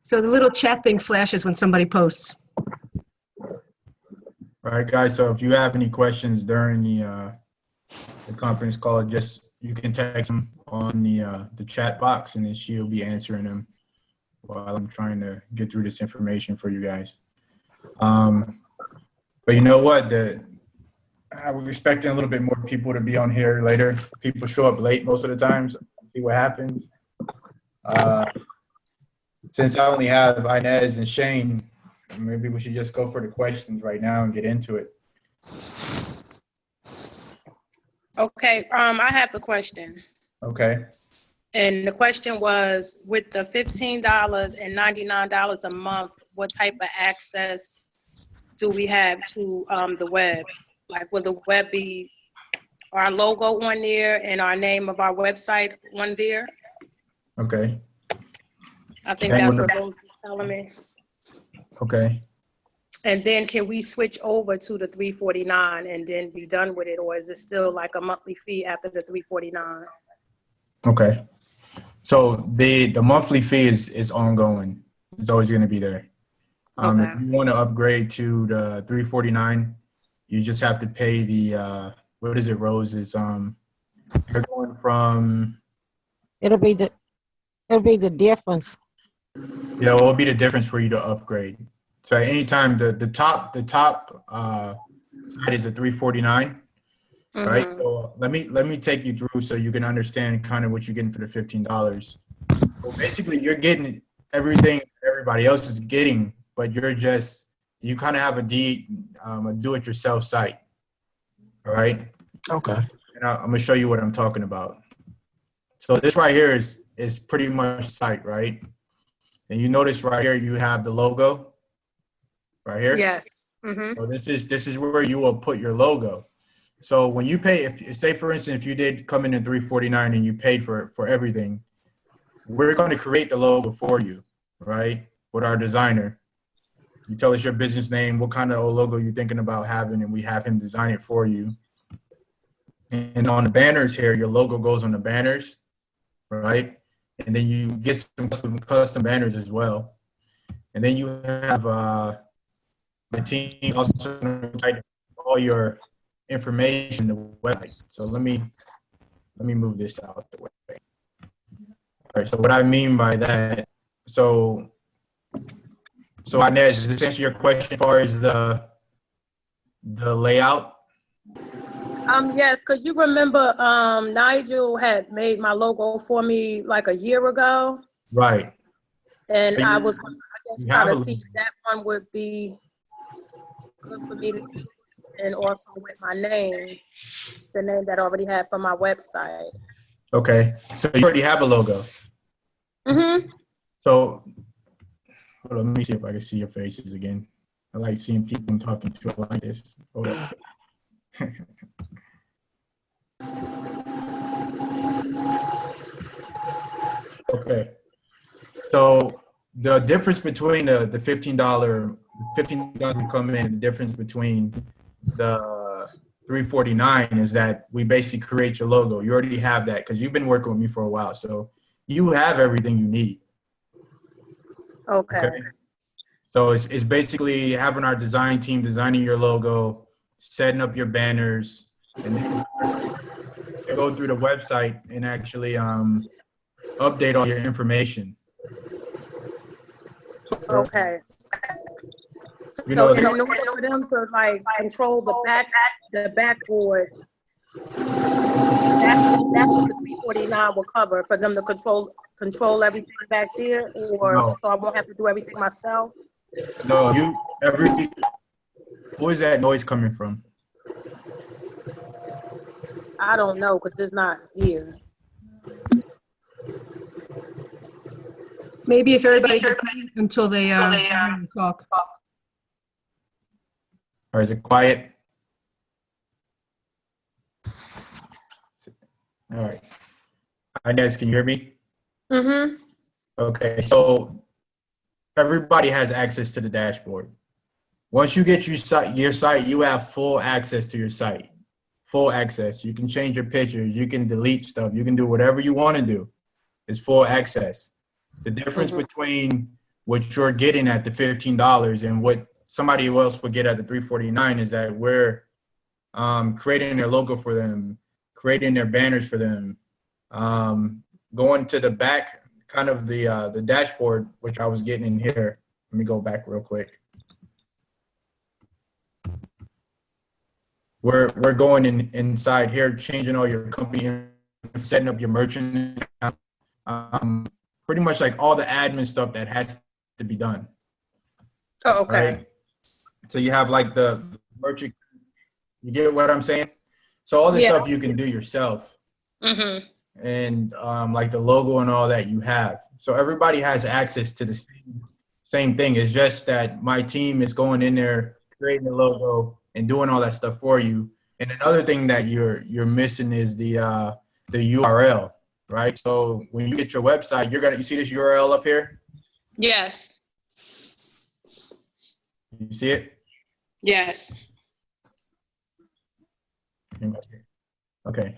So the little chat thing flashes when somebody posts. All right, guys. So if you have any questions during the conference call, just you can text them on the chat box, and then she'll be answering them while I'm trying to get through this information for you guys. But you know what? I was expecting a little bit more people to be on here later. People show up late most of the time, so see what happens. Since I only have Inez and Shane, maybe we should just go for the questions right now and get into it. Okay, I have a question. Okay. And the question was, with the $15 and $99 a month, what type of access do we have to the web? Like, will the web be our logo on there and our name of our website on there? Okay. I think that's what Rose was telling me. Okay. And then can we switch over to the $349 and then be done with it? Or is it still like a monthly fee after the $349? Okay. So the monthly fee is ongoing. It's always going to be there. Okay. If you want to upgrade to the $349, you just have to pay the what is it, Rose? Is you're going from. It'll be the difference. Yeah, what will be the difference for you to upgrade? So at any time, the top side is a $349, right? So let me take you through so you can understand kind of what you're getting for the $15. So basically, you're getting everything everybody else is getting, but you kind of have a do-it-yourself site, all right? Okay. And I'm gonna show you what I'm talking about. So this right here is pretty much site, right? And you notice right here you have the logo right here. Yes. Mm-hmm. So this is where you will put your logo. So when you pay, if say for instance, if you did come in at $349 and you paid for everything, we're going to create the logo for you, right? With our designer. You tell us your business name, what kind of logo you're thinking about having, and we have him design it for you. And on the banners here, your logo goes on the banners, right? And then you get some custom banners as well. And then you have the team also type all your information to the website. So let me move this out the way. All right. So what I mean by that, so Inez, does this answer your question as far as the layout? Yes, because you remember Nigel had made my logo for me like a year ago. Right. And So I was, I guess, trying to see if that one would be good for me to use, and also with my name, the name that I already had for my website. Okay. So you already have a logo. Mm-hmm. So hold on, let me see if I can see your faces again. I like seeing people I'm talking to like this. Hold up. Okay. So the difference between the $15 we come in, the difference between the $349 is that we basically create your logo. You already have that because you've been working with me for a while. So you have everything you need. Okay. So it's basically having our design team designing your logo, setting up your banners, and then you go through the website and actually update all your information. Okay. So You know, in order for them to like control the backboard, that's what the 349 will cover, for them to control everything back there, or No. so I won't have to do everything myself. No, who is that noise coming from? I don't know because it's not here. Maybe if everybody can wait until they talk. Or is it quiet? All right. Inez, can you hear me? Mm-hmm. Okay, so everybody has access to the dashboard. Once you get your site, you have full access to your site. Full access. You can change your pictures. You can delete stuff. You can do whatever you want to do. It's full access. The difference between what you're getting at the $15 and what somebody else would get at the $349 is that we're creating their logo for them, creating their banners for them, going to the back, kind of the dashboard, which I was getting in here. Let me go back real quick. We're going inside here, changing all your company, setting up your merchant, pretty much like all the admin stuff that has to be done. Oh, okay. Right? So you have like the merchant, you get what I'm saying? So all this stuff you can do yourself. Mm-hmm. And like the logo and all that you have. So everybody has access to the same thing. It's just that my team is going in there, creating the logo and doing all that stuff for you. And another thing that you're missing is the URL, right? So when you get your website, you see this URL up here? Yes. You see it? Yes. Okay.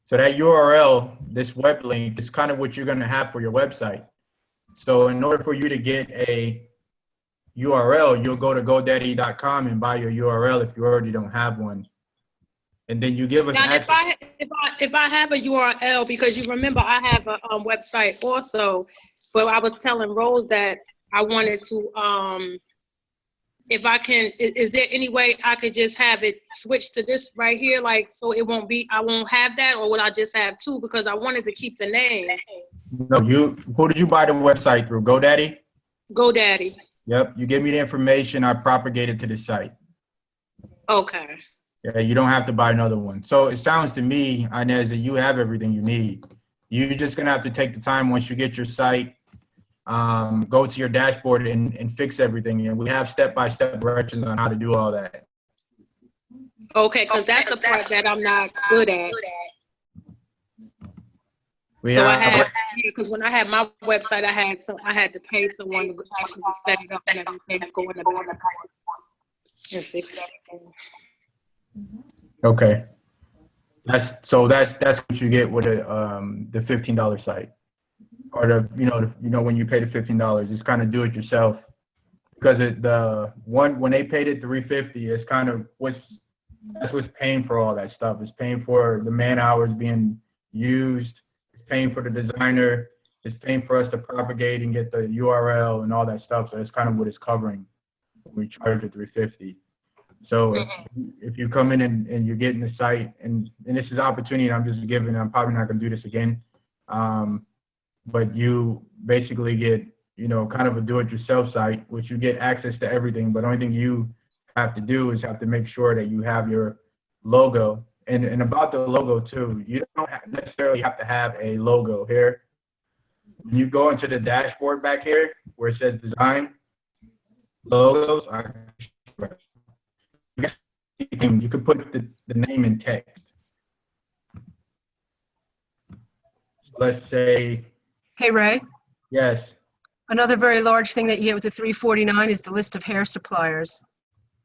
So that URL, this web link, is kind of what you're going to have for your website. So in order for you to get a URL, you'll go to GoDaddy.com and buy your URL if you already don't have one. And then you give us Now, access. if I have a URL, because you remember I have a website also, but I was telling Rose that I wanted to, if I can, is there any way I could just have it switch to this right here? Like, so it won't be, I won't have that, or would I just have two? Because I wanted to keep the name. No, who did you buy the website through? GoDaddy? GoDaddy. Yep. You give me the information, I propagate it to the site. Okay. Yeah, you don't have to buy another one. So it sounds to me, Inez, that you have everything you need. You're just going to have to take the time once you get your site, go to your dashboard and fix everything. And we have step-by-step directions on how to do all that. Okay, because that's the part that I'm not good at. Because when I had my website, I had to pay someone to actually set it up and everything, go in the back and fix everything. Okay. That's what you get with the $15 site, or when you pay the $15, it's kind of do it yourself, because when they paid it $350, it's kind of that's what's paying for all that stuff. It's paying for the man hours being used. It's paying for the designer. It's paying for us to propagate and get the URL and all that stuff. So it's kind of what it's covering. We charge it $350. So if you come in and you're getting the site, and this is opportunity I'm just giving, I'm probably not going to do this again, but you basically get, kind of a do-it-yourself site, which you get access to everything, but the only thing you have to do is have to make sure that you have your logo. And about the logo too, you don't necessarily have to have a logo here. When you go into the dashboard back here where it says design, logos are, you can put the name in text. So let's say. Hey, Ray. Yes. Another very large thing that you get with the 349 is the list of hair suppliers.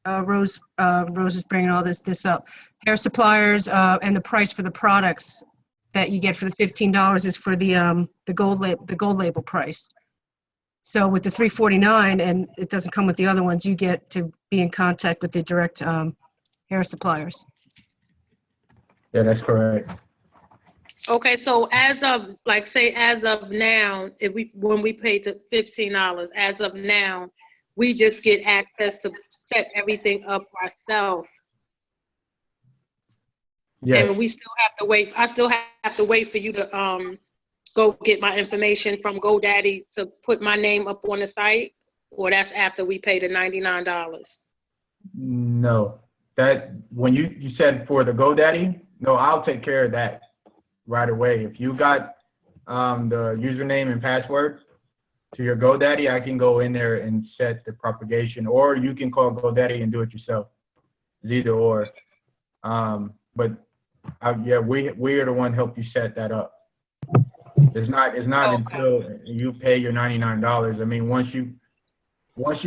Rose is bringing all this up. Hair suppliers and the price for the products that you get for the $15 is for the gold label price. So with the 349, and it doesn't come with the other ones, you get to be in contact with the direct hair suppliers. Yeah, that's correct. Okay, so as of now, when we paid the $15, as of now, we just get access to set everything up ourselves. Yeah. And we still have to wait. I still have to wait for you to go get my information from GoDaddy to put my name up on the site, or that's after we pay the $99. No, that when you said for the GoDaddy, no, I'll take care of that right away. If you got the username and password to your GoDaddy, I can go in there and set the propagation, or you can call GoDaddy and do it yourself. It's either or. But yeah, we are the one help you set that up. It's not until you pay your $99. I mean, once you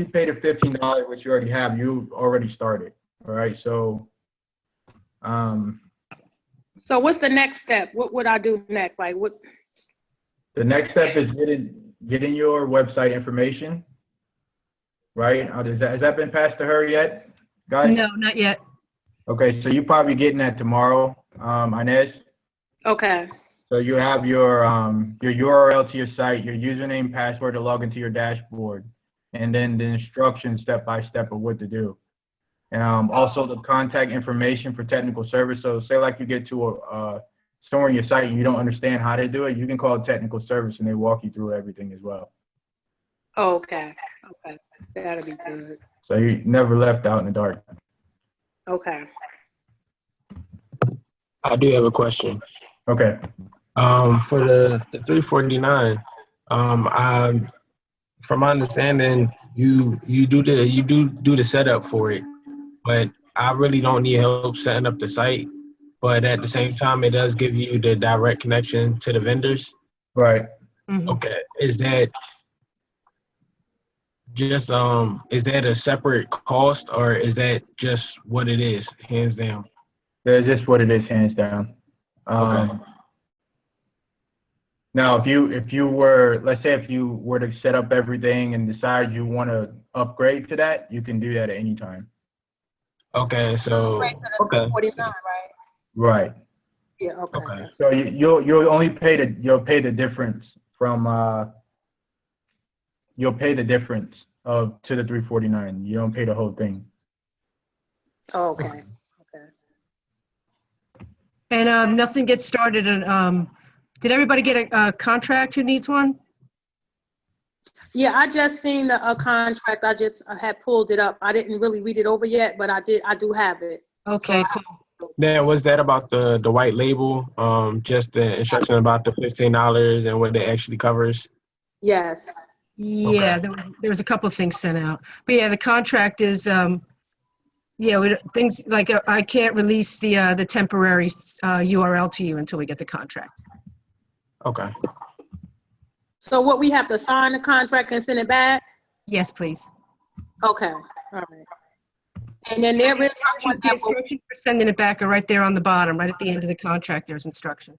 pay the $15, which you already have, you already started. All right, so. So what's the next step? What would I do next? Like what? The next step is getting your website information, right? Has that been passed to her yet, guys? No, not yet. Okay, so you're probably getting that tomorrow, Inez. Okay. So you have your URL to your site, your username, password to log into your dashboard, and then the instructions step by step of what to do. Also the contact information for technical service. So say like you get to somewhere in your site and you don't understand how to do it, you can call technical service and they walk you through everything as well. Okay. Okay. That'll be good. So you never left out in the dark. Okay. I do have a question. Okay. For the 349, from my understanding, you do the setup for it, but I really don't need help setting up the site. But at the same time, it does give you the direct connection to the vendors. Right. Mhm. Okay, is that just is that a separate cost, or is that just what it is, hands down? That's just what it is, hands down. Okay. Now, if you were, let's say if you were to set up everything and decide you want to upgrade to that, you can do that at any time. Okay, so Right to the 349, right? Right. Yeah, okay. Okay. So you'll only pay the difference from you'll pay the difference of to the 349. You don't pay the whole thing. Oh, okay. Okay. And nothing gets started. And did everybody get a contract who needs one? Yeah, I just seen a contract. I just had pulled it up. I didn't really read it over yet, but I do have it. Okay, So cool. Now, was that about the white label? Just the instruction about the $15 and what it actually covers? Yes. Yeah, there was a couple of things sent out. But yeah, the contract is, things like I can't release the temporary URL to you until we get the contract. Okay. So what, we have to sign the contract and send it back? Yes, please. Okay. All right. And then there is someone The that will, instructions for sending it back are right there on the bottom, right at the end of the contract. There's instructions.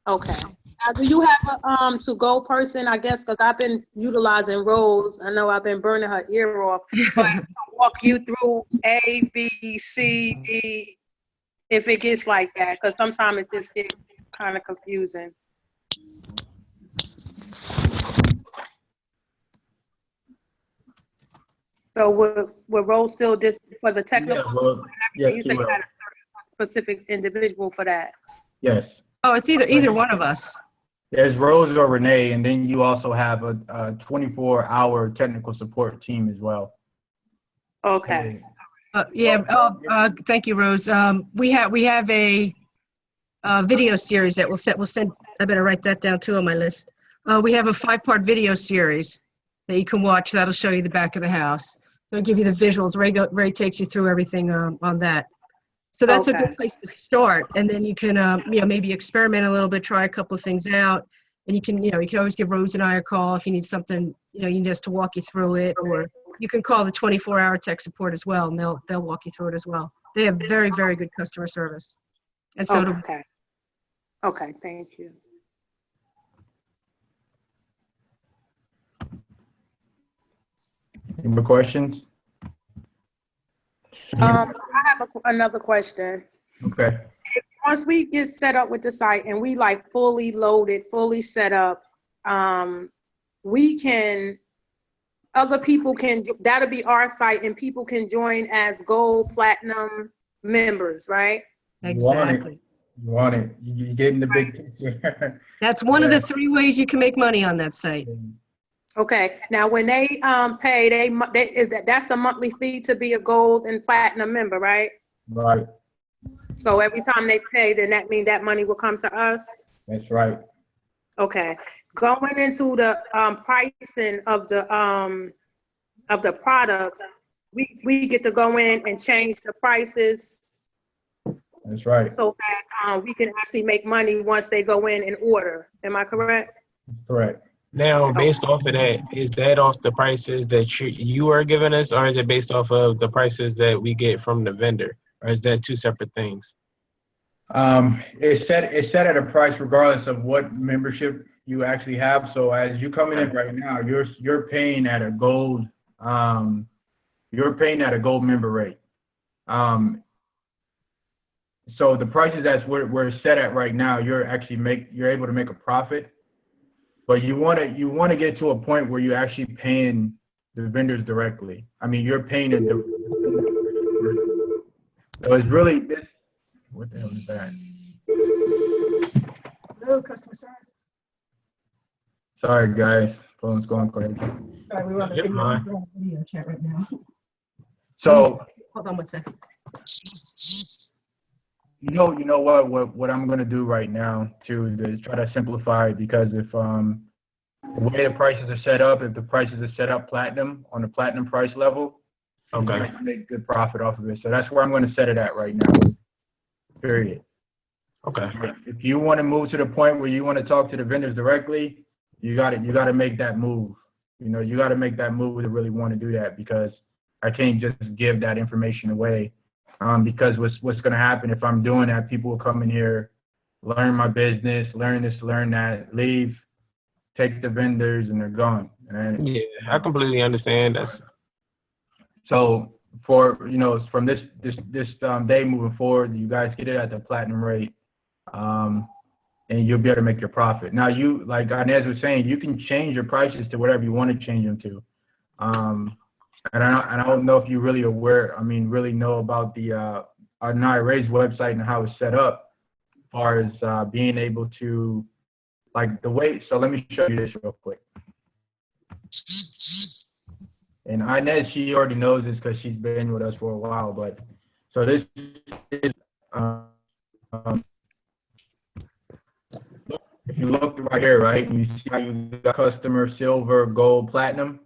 okay. Now, do you have a to-go person? I guess because I've been utilizing Rose. I know I've been burning her ear off. But to walk you through A, B, C, D, if it gets like that, because sometimes it just gets kind of confusing. So would Rose still just for the technical? Yeah, You said you had a certain specific individual for that. yes. Oh, it's either one of us. There's Rose or Renee, and then you also have a 24-hour technical support team as well. Okay. Thank you, Rose. We have a video series that we'll send. I better write that down too on my list. We have a 5-part video series that you can watch. That'll show you the back of the house. So I'll give you the visuals. Ray takes you through everything on that. So that's a Okay. good place to start. And then you can, maybe experiment a little bit, try a couple of things out. And you can always give Rose and I a call if you need something, you need us to walk you through it, or you can call the 24-hour tech support as well, and they'll walk you through it as well. They have very, very good customer service. And so Okay. Okay, thank you. Any more questions? I have another question. Okay. Once we get set up with the site and we like fully loaded, fully set up, other people can, that'll be our site and people can join as gold, platinum members, right? exactly. You want it. You're getting the big picture. That's one of the 3 ways you can make money on that site. Okay, now when they pay, that's a monthly fee to be a gold and platinum member, right? Right. So every time they pay, then that means that money will come to us? That's right. Okay, going into the pricing of the products, we get to go in and change the prices That's right. so that we can actually make money once they go in and order. Am I correct? Correct. Now, based off of that, is that off the prices that you are giving us, or is it based off of the prices that we get from the vendor, or is that 2 separate things? It's set at a price regardless of what membership you actually have. So as you coming in right now, you're paying at a gold you're paying at a gold member rate. So the prices that we're set at right now, you're able to make a profit, but you want to get to a point where you're actually paying the vendors directly. I mean, you're paying it. So it's really this. What the hell is that? Hello, customer service. Sorry, guys. Phone's going crazy. Sorry, we're on You're fine. video chat right now. So Hold on one second. you know what I'm gonna do right now too is try to simplify it, because if the way the prices are set up, if the prices are set up platinum on the platinum price level, Okay. you can make good profit off of it. So that's where I'm gonna set it at right now. Period. Okay. If you want to move to the point where you want to talk to the vendors directly, you got to make that move. You know, you got to make that move to really want to do that, because I can't just give that information away. Because what's going to happen if I'm doing that, people will come in here, learn my business, learn this, learn that, leave, take the vendors, and they're gone. And Yeah, I completely understand. so for, from this day moving forward, you guys get it at the platinum rate, and you'll be able to make your profit. Now, you, like Inez was saying, you can change your prices to whatever you want to change them to. And I don't know if you really really know about the Aniya Ray's website and how it's set up, as far as being able to, like the way. So let me show you this real quick. And Inez, she already knows this because she's been with us for a while. But so this is, if you look right here, right, you see how you got customer, silver, gold, platinum.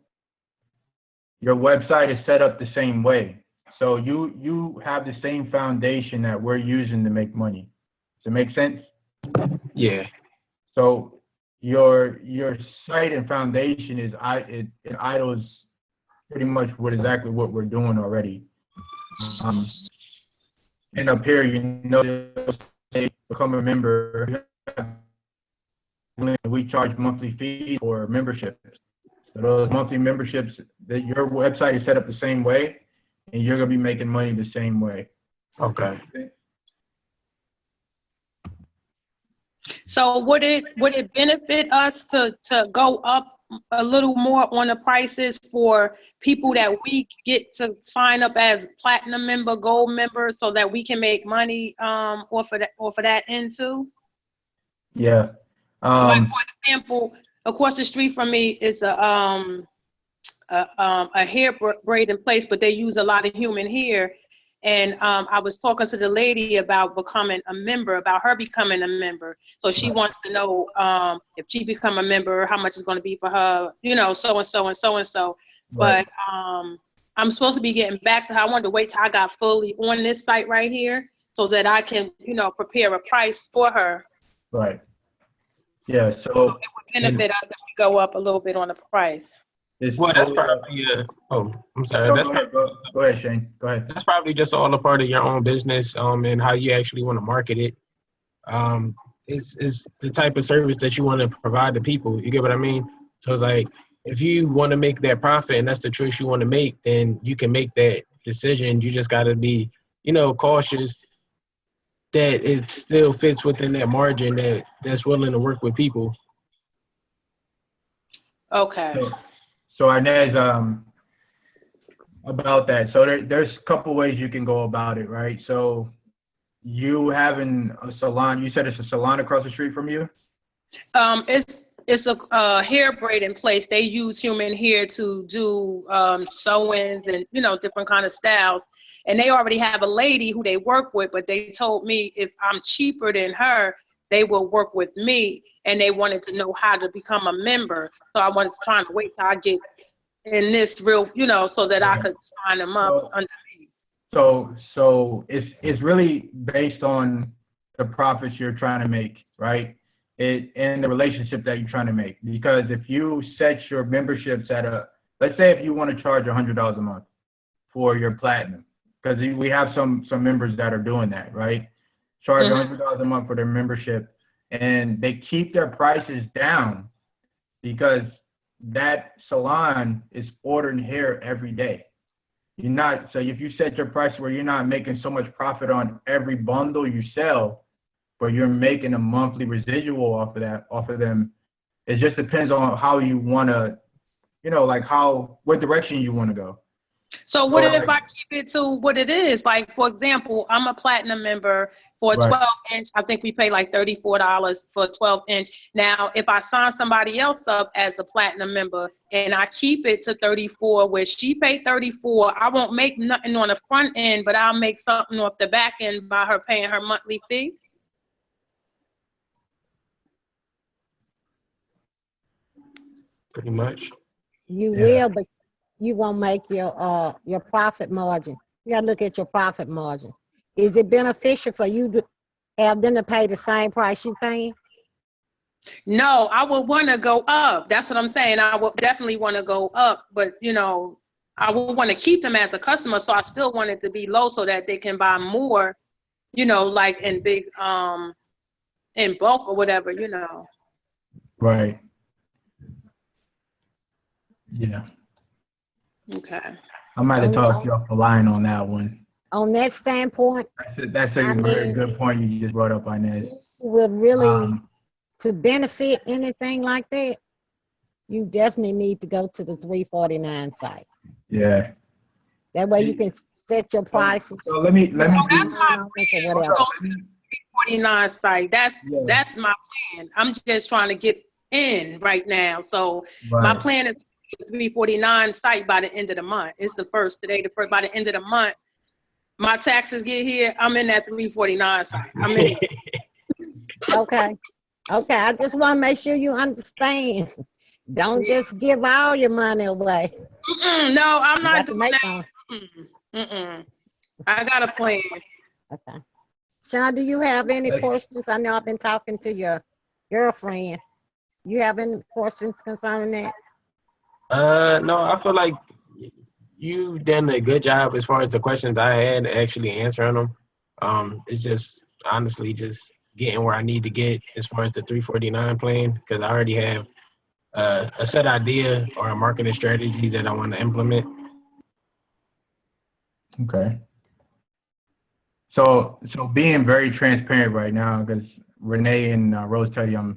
Your website is set up the same way. So you have the same foundation that we're using to make money. Does it make sense? Yeah. So your site and foundation it idles pretty much exactly what we're doing already. And up here, become a member. We charge monthly fees for memberships. So those monthly memberships, that your website is set up the same way, and you're gonna be making money the same way. Okay. So would it benefit us to go up a little more on the prices for people that we get to sign up as platinum member, gold member, so that we can make money off of that end too? Yeah. Like for example, across the street from me is a hair braiding place, but they use a lot of human hair. And I was talking to the lady about becoming a member, about her becoming a member. So she wants to know if she become a member, how much it's going to be for her, so and so and so and so. Right. But I'm supposed to be getting back to her. I wanted to wait till I got fully on this site right here so that I can, prepare a price for her. Right. Yeah. So it would benefit us if we go up a little bit on the price. Well, that's probably I'm sorry. Go ahead, Shane. Go ahead. That's probably just all a part of your own business, and how you actually want to market it. It's the type of service that you want to provide to people. You get what I mean? So it's like, if you want to make that profit and that's the choice you want to make, then you can make that decision. You just got to be, cautious that it still fits within that margin that's willing to work with people. Okay. So Inez, about that. So there's a couple ways you can go about it, right? So you having a salon, you said it's a salon across the street from you? It's a hair braiding place. They use human hair to do sew-ins and different kind of styles. And they already have a lady who they work with, but they told me if I'm cheaper than her, they will work with me. And they wanted to know how to become a member. So I wanted to try and wait till I get in this real, so that I could sign them up under me. So it's really based on the profits you're trying to make, right? And the relationship that you're trying to make. Because if you set your memberships at let's say if you want to charge $100 a month for your platinum, because we have some members that are doing that, right? Charge $100 a month for their membership, and they keep their prices down because that salon is ordering hair every day. You're not, so if you set your price where you're not making so much profit on every bundle you sell, but you're making a monthly residual off of them, it just depends on how you want to, like what direction you want to go. So what if like, I keep it to what it is? Like, for example, I'm a platinum member for a Right. 12-inch. I think we pay like $34 for a 12-inch. Now, if I sign somebody else up as a platinum member and I keep it to 34, where she paid 34, I won't make nothing on the front end, but I'll make something off the back end by her paying her monthly fee. Pretty much. You Yeah. will, but you won't make your profit margin. You gotta look at your profit margin. Is it beneficial for you to have them to pay the same price you paying? No, I would want to go up. That's what I'm saying. I would definitely want to go up, but I would want to keep them as a customer. So I still want it to be low so that they can buy more, like in big, in bulk or whatever, Right. Yeah. Okay. I might have On talked you off the line on that one. On that standpoint, That's a I very mean, good point you just brought up, Inez. you would really, Um, to benefit anything like that, you definitely need to go to the 349 site. yeah. That way you can set your prices. So let me So that's my or whatever. go to the 349 site. That's my plan. I'm just trying to get in right now. So my Right. plan is the 349 site by the end of the month. It's the first today. By the end of the month, my taxes get here. I'm in that 349 site. I'm in. Okay. Okay. I just want to make sure you understand. Don't just give all your money away. No, I'm You not got to doing make that. some. I got a plan. Okay. Sean, do you have any questions? I know I've been talking to your girlfriend. You have any questions concerning that? No, I feel like you've done a good job as far as the questions I had actually answering them. It's just honestly just getting where I need to get as far as the 349 plan, because I already have a set idea or a marketing strategy that I want to implement. Okay. So being very transparent right now, because Renee and Rose tell you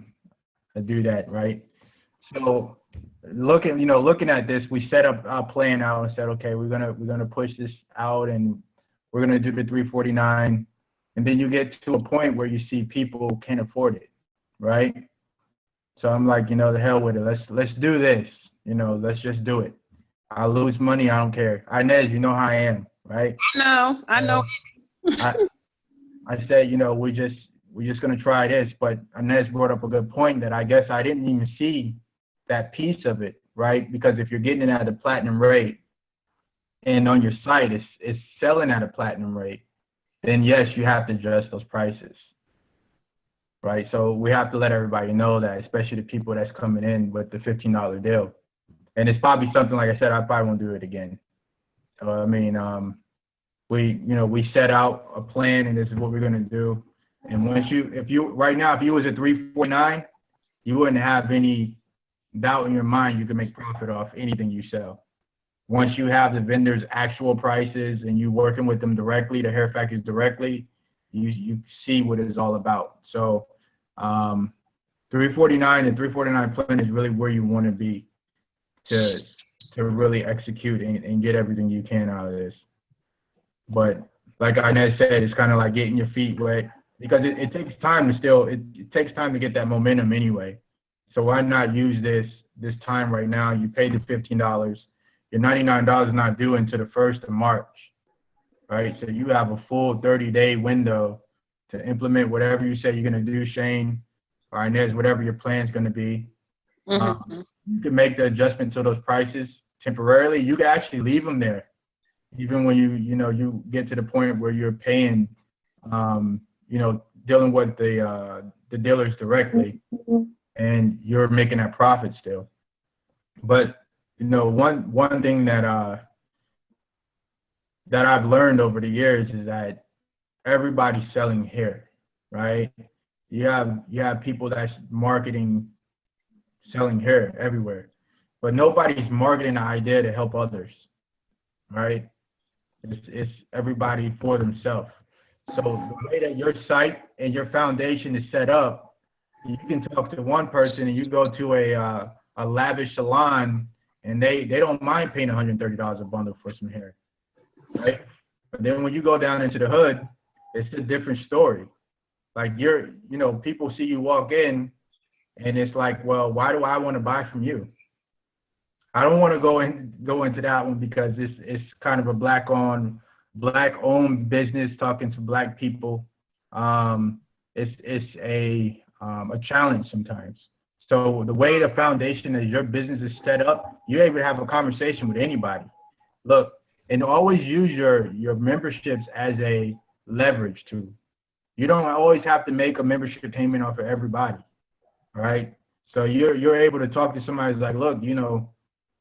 I do that, right? So looking at this, we set up our plan out and said, okay, we're gonna push this out and we're gonna do the 349, and then you get to a point where you see people can't afford it, right? So I'm like, the hell with it. Let's do this. Let's just do it. I lose money, I don't care. Inez, you know how I am, right? I know. I said, we're just gonna try this, but Inez brought up a good point that I guess I didn't even see that piece of it, right? Because if you're getting it at a platinum rate and on your site it's selling at a platinum rate, then yes, you have to adjust those prices, right? So we have to let everybody know that, especially the people that's coming in with the $15 deal. And it's probably something, like I said, I probably won't do it again. So, I mean, we set out a plan and this is what we're going to do. And if you was at 349, you wouldn't have any doubt in your mind you can make profit off anything you sell. Once you have the vendor's actual prices and you working with them directly, the hair factories directly, you see what it's all about. So 349 and 349 plan is really where you want to be to really execute and get everything you can out of this. But like Inez said, it's kind of like getting your feet wet because it takes time it takes time to get that momentum anyway. So why not use this time right now? You pay the $15. Your $99 is not due until the 1st of March, right? So you have a full 30-day window to implement whatever you say you're going to do, Shane, or Inez, whatever your plan's going to be. You can make the adjustment to those prices temporarily. You can actually leave them there, even when you get to the point where you're paying, dealing with the dealers directly, and you're making that profit still. But one thing that I've learned over the years is that everybody's selling hair, right? You have people that's marketing, selling hair everywhere. but nobody's marketing the idea to help others, right? It's everybody for themselves. So the way that your site and your foundation is set up, you can talk to one person and you go to a lavish salon and they don't mind paying $130 a bundle for some hair, right? But then when you go down into the hood, it's a different story. Like people see you walk in and it's like, well, why do I want to buy from you? I don't want to go into that one because it's kind of a black owned business talking to black people. It's a challenge sometimes. So the way the foundation of your business is set up, you're able to have a conversation with anybody. Look, and always use your memberships as a leverage tool. You don't always have to make a membership payment off of everybody, right? So you're able to talk to somebody who's like, look,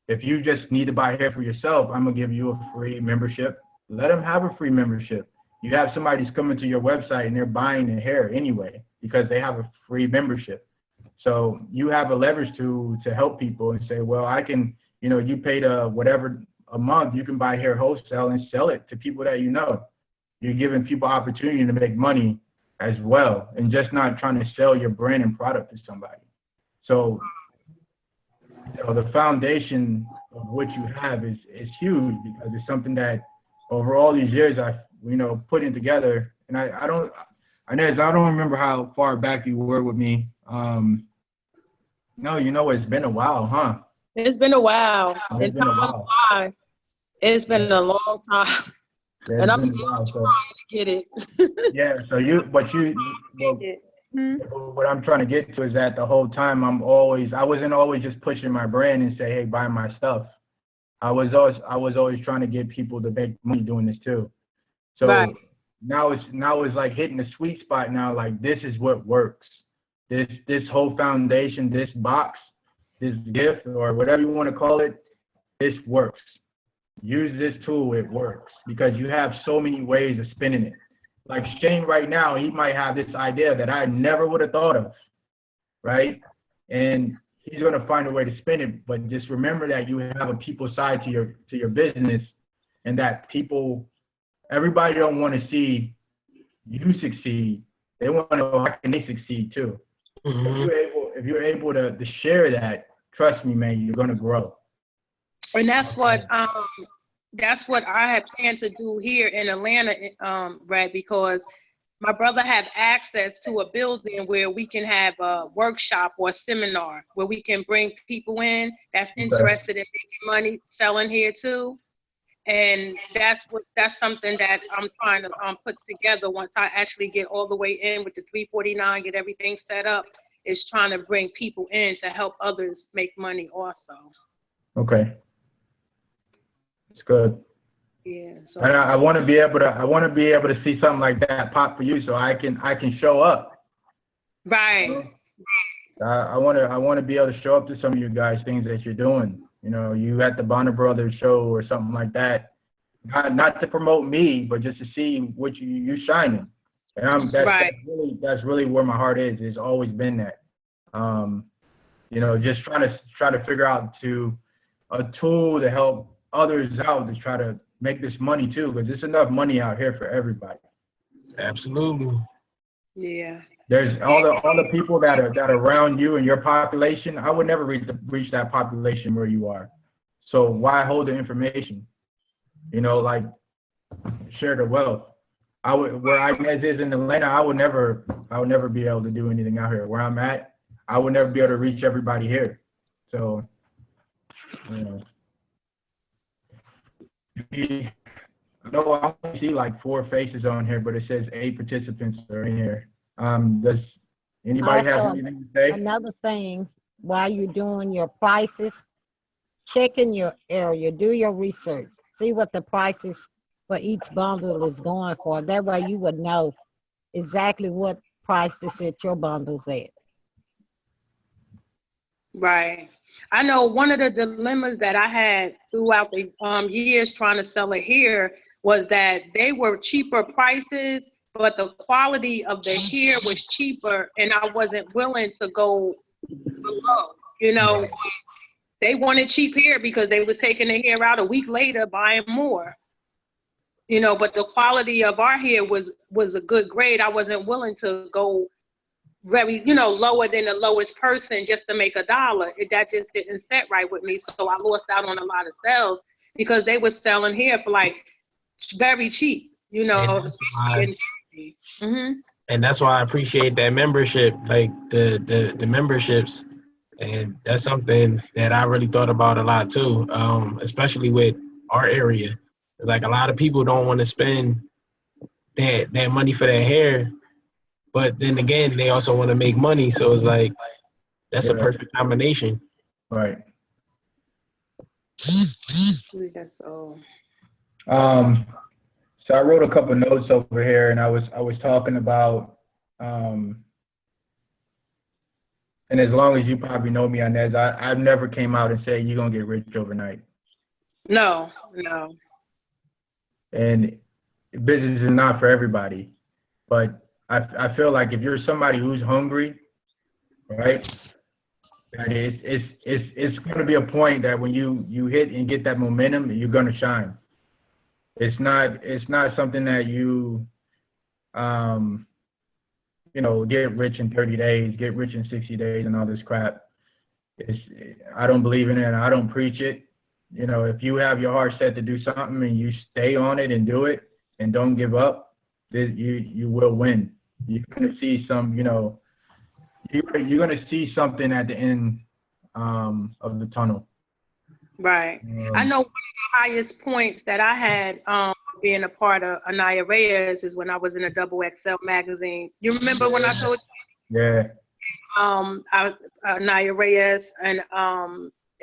if you just need to buy hair for yourself, I'm gonna give you a free membership. Let them have a free membership. You have somebody who's coming to your website and they're buying the hair anyway because they have a free membership. So you have a leverage to help people and say, well, I can, you paid whatever a month, you can buy hair wholesale and sell it to people that you know. You're giving people opportunity to make money as well, and just not trying to sell your brand and product to somebody. So, the foundation of what you have is huge because it's something that over all these years I've, putting together. And Inez, I don't remember how far back you were with me. No, it's been a while, huh? It's been a while. It's been a while. It's been a long time. Yeah, and I'm still trying to get it. Yeah, so what I'm trying to get to is that the whole time I wasn't always just pushing my brand and say, hey, buy my stuff. I was always trying to get people to make money doing this too. So right. now it's like hitting the sweet spot now, like this is what works. This whole foundation, this box, this gift, or whatever you want to call it, this works. Use this tool, it works, because you have so many ways of spinning it. Like Shane right now, he might have this idea that I never would have thought of, right? And he's going to find a way to spin it, but just remember that you have a people side to your business, and that everybody don't want to see you succeed. They want to know how can they succeed too. Mm-hmm. If you're able to share that, trust me, man, you're going to grow. And that's what I had planned to do here in Atlanta, Brad, because my brother had access to a building where we can have a workshop or a seminar where we can bring people in that's interested in making money selling here too. And that's something that I'm trying to put together once I actually get all the way in with the 349, get everything set up, is trying to bring people in to help others make money also. Okay. It's good. Yeah. So and I want to be able to see something like that pop for you, so I can show up. Right. I want to be able to show up to some of you guys things that you're doing. You at the Bonner Brothers show or something like that. Not to promote me, but just to see what you shining. And that's really where my heart is. It's always been that. Just trying to figure out a tool to help others out to try to make this money too, because there's enough money out here for everybody. Absolutely. Yeah. There's all the people that are around you and your population. I would never reach that population where you are. So why hold the information? Like share the wealth. Where Inez is in Atlanta, I would never be able to do anything out here. Where I'm at, I would never be able to reach everybody here. So, I only see like 4 faces on here, but it says 8 participants are in here. Does anybody have anything to say? Another thing, while you're doing your prices, check in your area, do your research, see what the prices for each bundle is going for. That way you would know exactly what price to set your bundles at. Right. I know one of the dilemmas that I had throughout the years trying to sell it here was that they were cheaper prices, but the quality of the hair was cheaper, and I wasn't willing to go below. they wanted cheap hair because they was taking their hair out a week later, buying more. You know, but the quality of our hair was a good grade. I wasn't willing to go very, you know, lower than the lowest person just to make $1. That just didn't set right with me. So I lost out on a lot of sales because they were selling hair for like very cheap, you know, especially in Jersey. Mm-hmm. And that's why I appreciate that membership, like the memberships. And that's something that I really thought about a lot too, especially with our area. It's like a lot of people don't want to spend that money for their hair, but then again, they also want to make money. So it's like, that's a perfect combination. Right. So So I wrote a couple notes over here, and I was talking about, and as long as you probably know me, Inez, I've never came out and said you're gonna get rich overnight. No. And business is not for everybody, but I feel like if you're somebody who's hungry, right, that it's gonna be a point that when you hit and get that momentum, you're gonna shine. It's not something that you get rich in 30 days, get rich in 60 days and all this crap. I don't believe in it and I don't preach it. You know, if you have your heart set to do something and you stay on it and do it and don't give up, you will win. You're gonna see some, you're gonna see something at the end of the tunnel. Right. I know one of the highest points that I had being a part of Aniya Reyes is when I was in a XXL magazine. You remember when I told you? Yeah. Aniya Reyes, and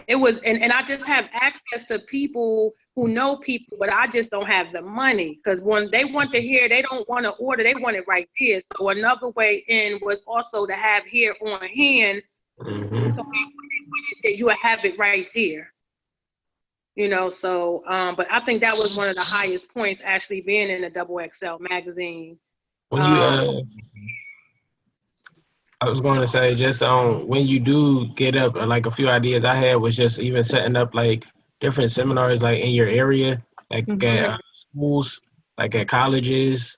it was, and I just have access to people who know people, but I just don't have the money because when they want to hear, they don't want to order, they want it right there. So another way in was also to have hair on hand, so that you would have it right there. You know, so, but I think that was one of the highest points, actually being in a XXL magazine. When you, I was going to say, just when you do get up, like a few ideas I had was just even setting up like different seminars, like in your area, like at schools, like at colleges,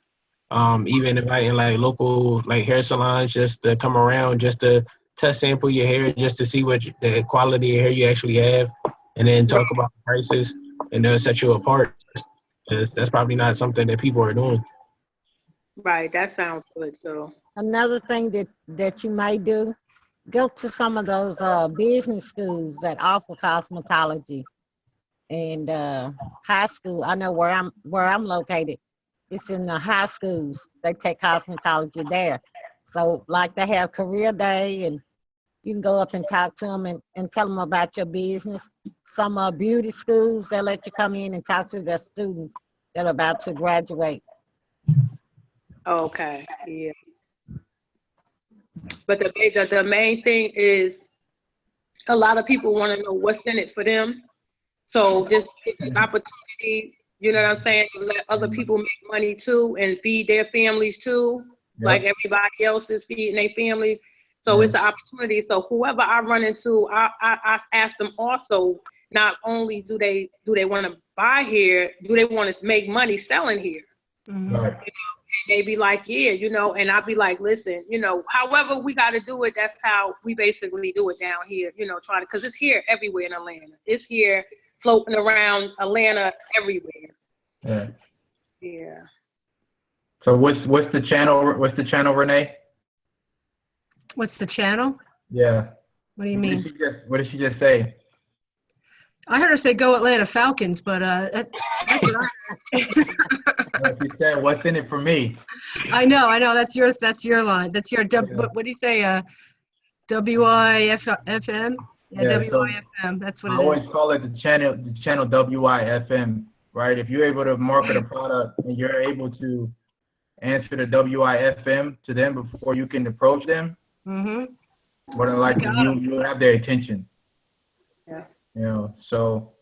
even inviting like local like hair salons just to come around, just to test sample your hair, just to see what the quality of hair you actually have. And then talk about prices, and they'll set you apart. That's probably not something that people are doing. Right, that sounds good too. Another thing that you might do, go to some of those business schools that offer cosmetology and high school. I know where I'm located. It's in the high schools. They take cosmetology there. So like they have career day, and you can go up and talk to them and tell them about your business. Some beauty schools, they'll let you come in and talk to their students that are about to graduate. Okay, yeah. But the main thing is a lot of people want to know what's in it for them. So this is an opportunity, you know what I'm saying, to let other people make money too and feed their families too, like everybody else is feeding their families. So it's an opportunity. So whoever I run into, I ask them also, not only do they want to buy hair, do they want to make money selling hair? Right. They be like, yeah, and I'll be like, listen, however we got to do it, that's how we basically do it down here, because it's here everywhere in Atlanta. It's here floating around Atlanta everywhere. Yeah. Yeah. So what's the channel? What's the channel, Renee? What's the channel? Yeah. What do you mean? What did she just say? I heard her say "Go Atlanta Falcons," but that's what She said, "What's in it for me?" I know. That's your line. That's your what do you say? WIFM? Yeah, WIFM. That's what it is. I always call it the channel WIFM, right? If you're able to market a product and you're able to answer the WIFM to them before you can approach them, more than likely you have their attention. Yeah. So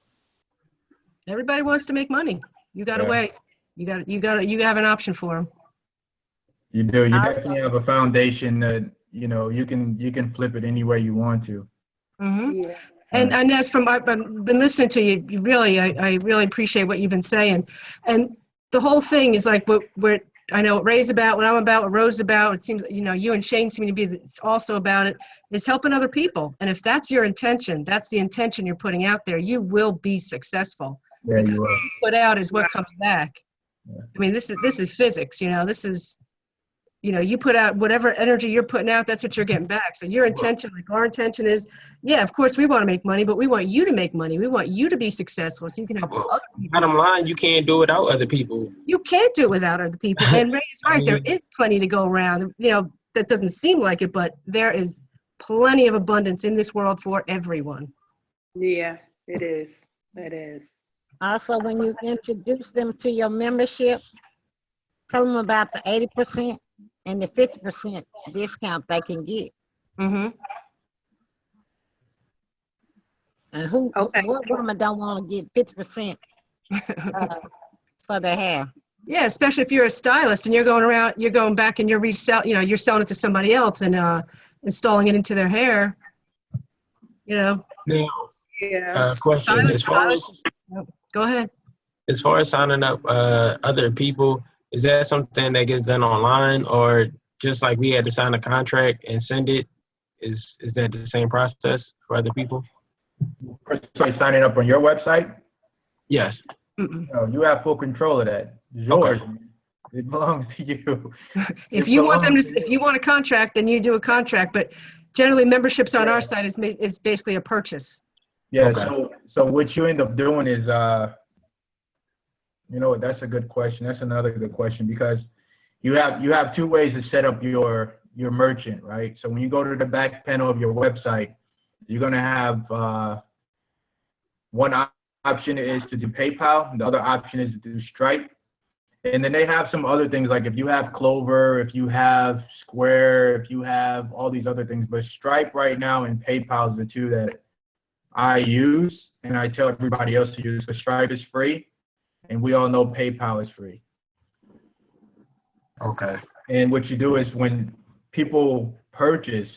everybody wants to make money. You got to wait. You have an option for them. You do. You definitely have a foundation that you can flip it any way you want to. Yeah. And as from I've been listening to you, you really, I really appreciate what you've been saying. And the whole thing is like what I know what Ray's about, what I'm about, what Rose is about. It seems, you know, you and Shane seem to be also about it, is helping other people. And if that's your intention, that's the intention you're putting out there, you will be successful. Yeah, Because you what are. you put out is what comes back. Yeah. I mean, this is physics, you know, this is, you know, you put out whatever energy you're putting out, that's what you're getting back. So your intention, like our intention is, yeah, of course we want to make money, but we want you to make money. We want you to be successful so you can help other people. Bottom line, you can't do it without other people. You can't do it without other people. And Ray is right, there is plenty to go around. You know, that doesn't seem like it, but there is plenty of abundance in this world for everyone. Yeah, it is. It is. Also, when you introduce them to your membership, tell them about the 80% and the 50% discount they can get. Mm-hmm. And Okay. what woman don't want to get 50% for their hair? Yeah, especially if you're a stylist and you're going around, you're going back and you're you're selling it to somebody else and installing it into their hair. You know. Now, Yeah. question: Go ahead. as far as signing up other people, is that something that gets done online, or just like we had to sign a contract and send it? Is that the same process for other people? Personally signing up on your website, Yes. no, you have full control of that. It's yours. Okay. It belongs to you. If you want if you want a contract, then you do a contract. But generally, memberships on our site is basically a purchase. Yeah. Okay. So what you end up doing is, you know, that's a good question. That's another good question, because you have two ways to set up your merchant, right? So when you go to the back panel of your website, you're gonna have one option is to do PayPal, the other option is to do Stripe. And then they have some other things, like if you have Clover, if you have Square, if you have all these other things. But Stripe right now and PayPal is the two that I use, and I tell everybody else to use. So Stripe is free, and we all know PayPal is free. Okay. And what you do is when people purchase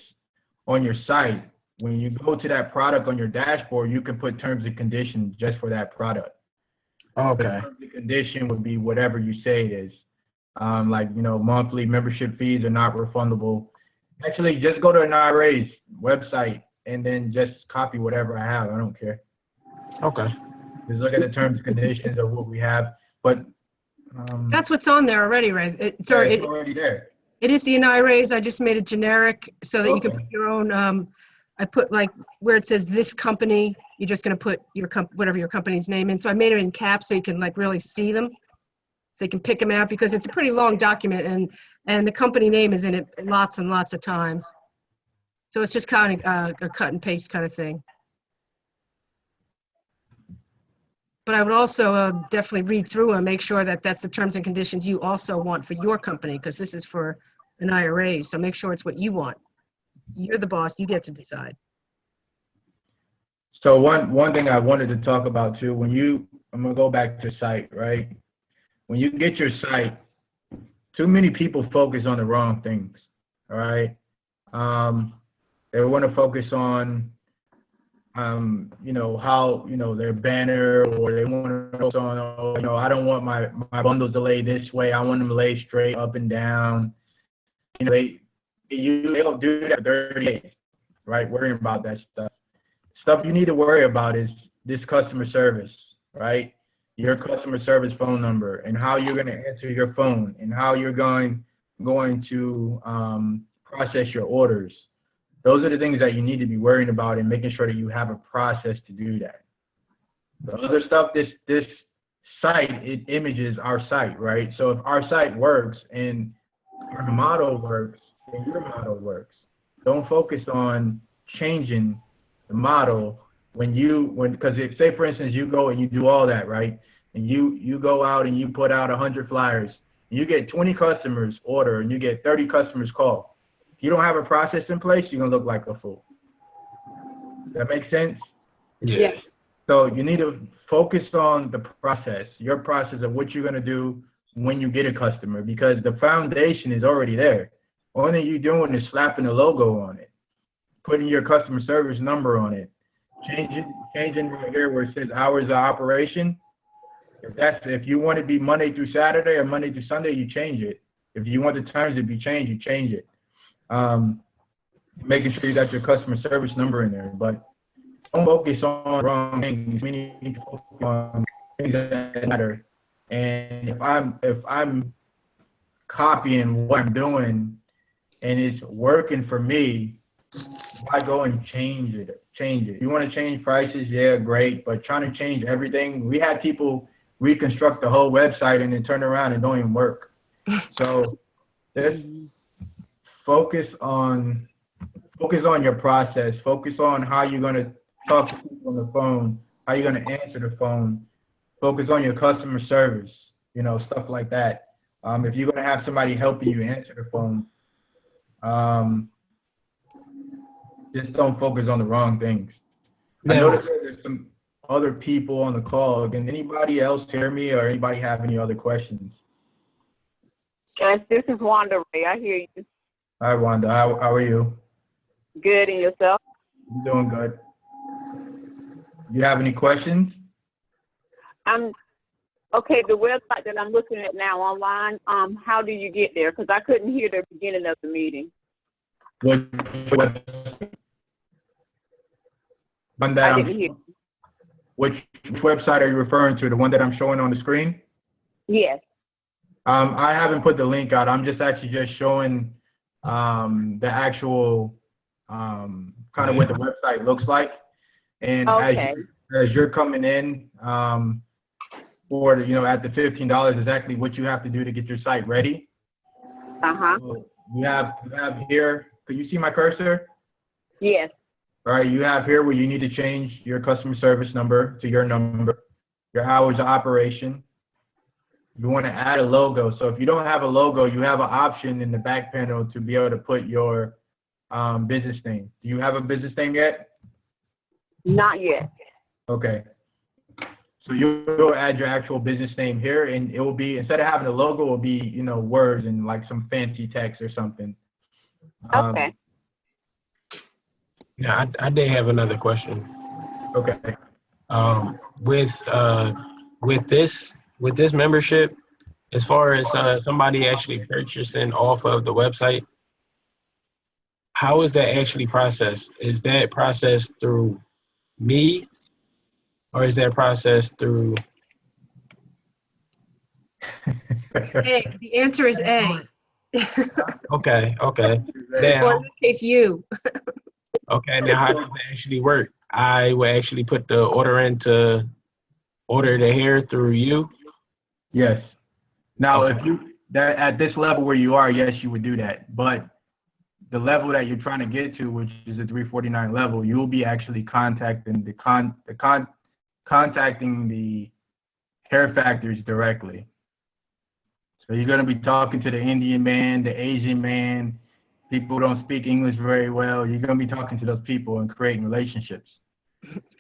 on your site, when you go to that product on your dashboard, you can put terms and conditions just for that product. Okay. The terms and condition would be whatever you say it is. Like, you know, monthly membership fees are not refundable. Actually, just go to Aniya's website and then just copy whatever I have. I don't care. Okay. Just look at the terms and conditions of what we have. But That's what's on there already, right? It's already there. It is the Aniya's. I just made it generic so that you can Okay. put your own. I put like where it says this company, you're just going to put your whatever your company's name in. So I made it in caps so you can like really see them, so you can pick them out, because it's a pretty long document and the company name is in it lots and lots of times. So it's just kind of a cut and paste kind of thing. But I would also definitely read through and make sure that that's the terms and conditions you also want for your company, because this is for an IRA. So make sure it's what you want. You're the boss. You get to decide. So one thing I wanted to talk about too, I'm gonna go back to site, right? When you get your site, too many people focus on the wrong things, all right? They want to focus on, you know, how, you know, their banner, or they want to focus on, oh, you know, I don't want my bundles to lay this way. I want them to lay straight up and down. You know, they'll do that for 30 days, right? Worrying about that stuff. Stuff you need to worry about is this customer service, right? Your customer service phone number, and how you're going to answer your phone, and how you're going to process your orders. Those are the things that you need to be worrying about, and making sure that you have a process to do that. The other stuff, this site, it images our site, right? So if our site works and our model works, and your model works, don't focus on changing the model because say for instance you go and you do all that, right? And you go out and you put out 100 flyers, and you get 20 customers order, and you get 30 customers call. If you don't have a process in place, you're gonna look like a fool. Does that make sense? Yeah. Yes. So you need to focus on the process, your process of what you're gonna do when you get a customer, because the foundation is already there. Only thing you're doing is slapping a logo on it, putting your customer service number on it, changing right here where it says hours of operation. If you want it to be Monday through Saturday or Monday through Sunday, you change it. If you want the times to be changed, you change it. Making sure you got your customer service number in there, but don't focus on the wrong things. We need to focus on things that matter. And if I'm copying what I'm doing and it's working for me, why go and change it? You want to change prices, yeah, great, but trying to change everything. We had people reconstruct the whole website and then turn around and don't even work. So just focus on your process. Focus on how you're going to talk to people on the phone, how you're going to answer the phone. Focus on your customer service, stuff like that. If you're going to have somebody helping you answer the phone, just don't focus on the wrong things. I noticed there's some other people on the call. Can anybody else hear me, or anybody have any other questions? Yes, this is Wanda Ray. I hear you. Hi, Wanda. How are you? Good, and yourself? I'm doing good. You have any questions? Okay, the website that I'm looking at now online, how do you get there? Because I couldn't hear the beginning of the meeting. One that I didn't hear. Which website are you referring to? The one that I'm showing on the screen? Yes. I haven't put the link out. I'm just showing the actual kind of what the website looks like. And okay. as you're coming in for at the $15, exactly what you have to do to get your site ready. So you have here. Could you see my cursor? Yes. All right, you have here where you need to change your customer service number to your number, your hours of operation. You want to add a logo. So if you don't have a logo, you have an option in the back panel to be able to put your business name. Do you have a business name yet? Not yet. Okay. So you'll add your actual business name here, and it will be, instead of having a logo, it will be, words and like some fancy text or something. Okay. Yeah, I did have another question. Okay. With this membership, as far as somebody actually purchasing off of the website, how is that actually processed? Is that processed through me, or is that processed through? A. The answer is A. Okay. Or Now, in this case, you. okay. Now, how does that actually work? I will actually put the order in to order the hair through you. Yes. Now, Okay. if at this level where you are, yes, you would do that. But the level that you're trying to get to, which is a 349 level, you'll be actually contacting contacting the hair factories directly. So you're going to be talking to the Indian man, the Asian man, people who don't speak English very well. You're going to be talking to those people and creating relationships.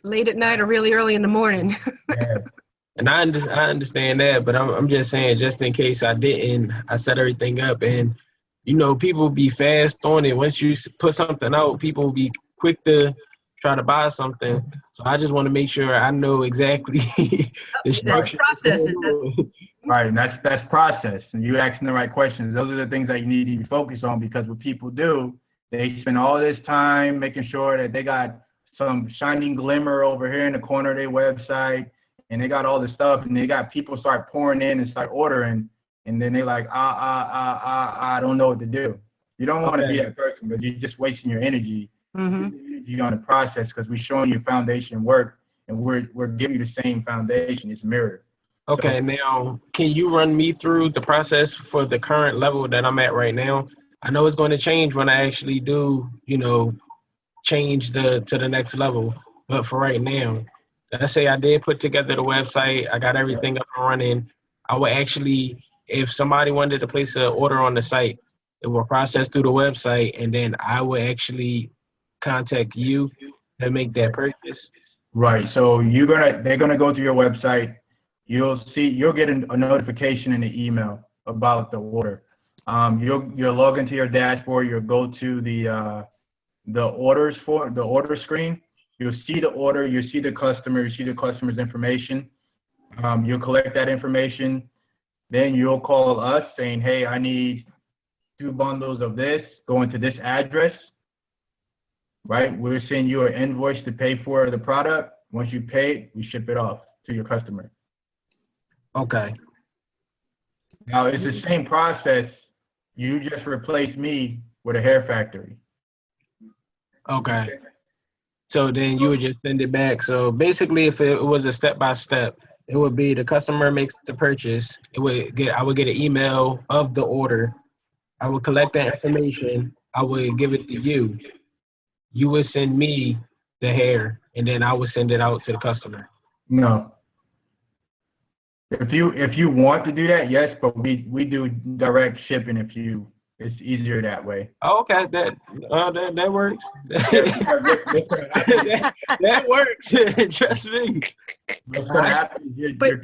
Late at night or really early in the morning. Yeah. And I understand that, but I'm just saying, just in case I didn't, I set everything up, and people be fast on it. Once you put something out, people will be quick to try to buy something. So I just want to make sure I know exactly the structure. Process it. Right, and that's process. And you're asking the right questions. Those are the things that you need to focus on, because what people do, they spend all this time making sure that they got some shining glimmer over here in the corner of their website, and they got all this stuff, and they got people start pouring in and start ordering, and then they like, I don't know what to do. You don't want to be that person, but you're just wasting your energy, energy on the process, because we're showing you foundation work, and we're giving you the same foundation. It's mirrored. Okay, now can you run me through the process for the current level that I'm at right now? I know it's going to change when I actually do, change to the next level. But for right now, let's say I did put together the website, I got everything up and running. I would actually, if somebody wanted to place an order on the site, it will process through the website, and then I would actually contact you to make that purchase. Right. So they're gonna go to your website. You'll get a notification in the email about the order. You'll log into your dashboard. You'll go to the order screen. You'll see the order, you see the customer, you see the customer's information. You'll collect that information. Then you'll call us saying, hey, I need 2 bundles of this, going to this address, right? We'll send you an invoice to pay for the product. Once you pay it, we ship it off to your customer. Okay. Now, it's the same process. You just replace me with a hair factory. Okay. So then you would just send it back. So basically, if it was a step-by-step, it would be the customer makes the purchase. I would get an email of the order. I would collect that information. I would give it to you. You would send me the hair, and then I would send it out to the customer. No. If you want to do that, yes, but we do direct shipping it's easier that way. Oh, okay, that works. that works. Trust me. What's going to happen is But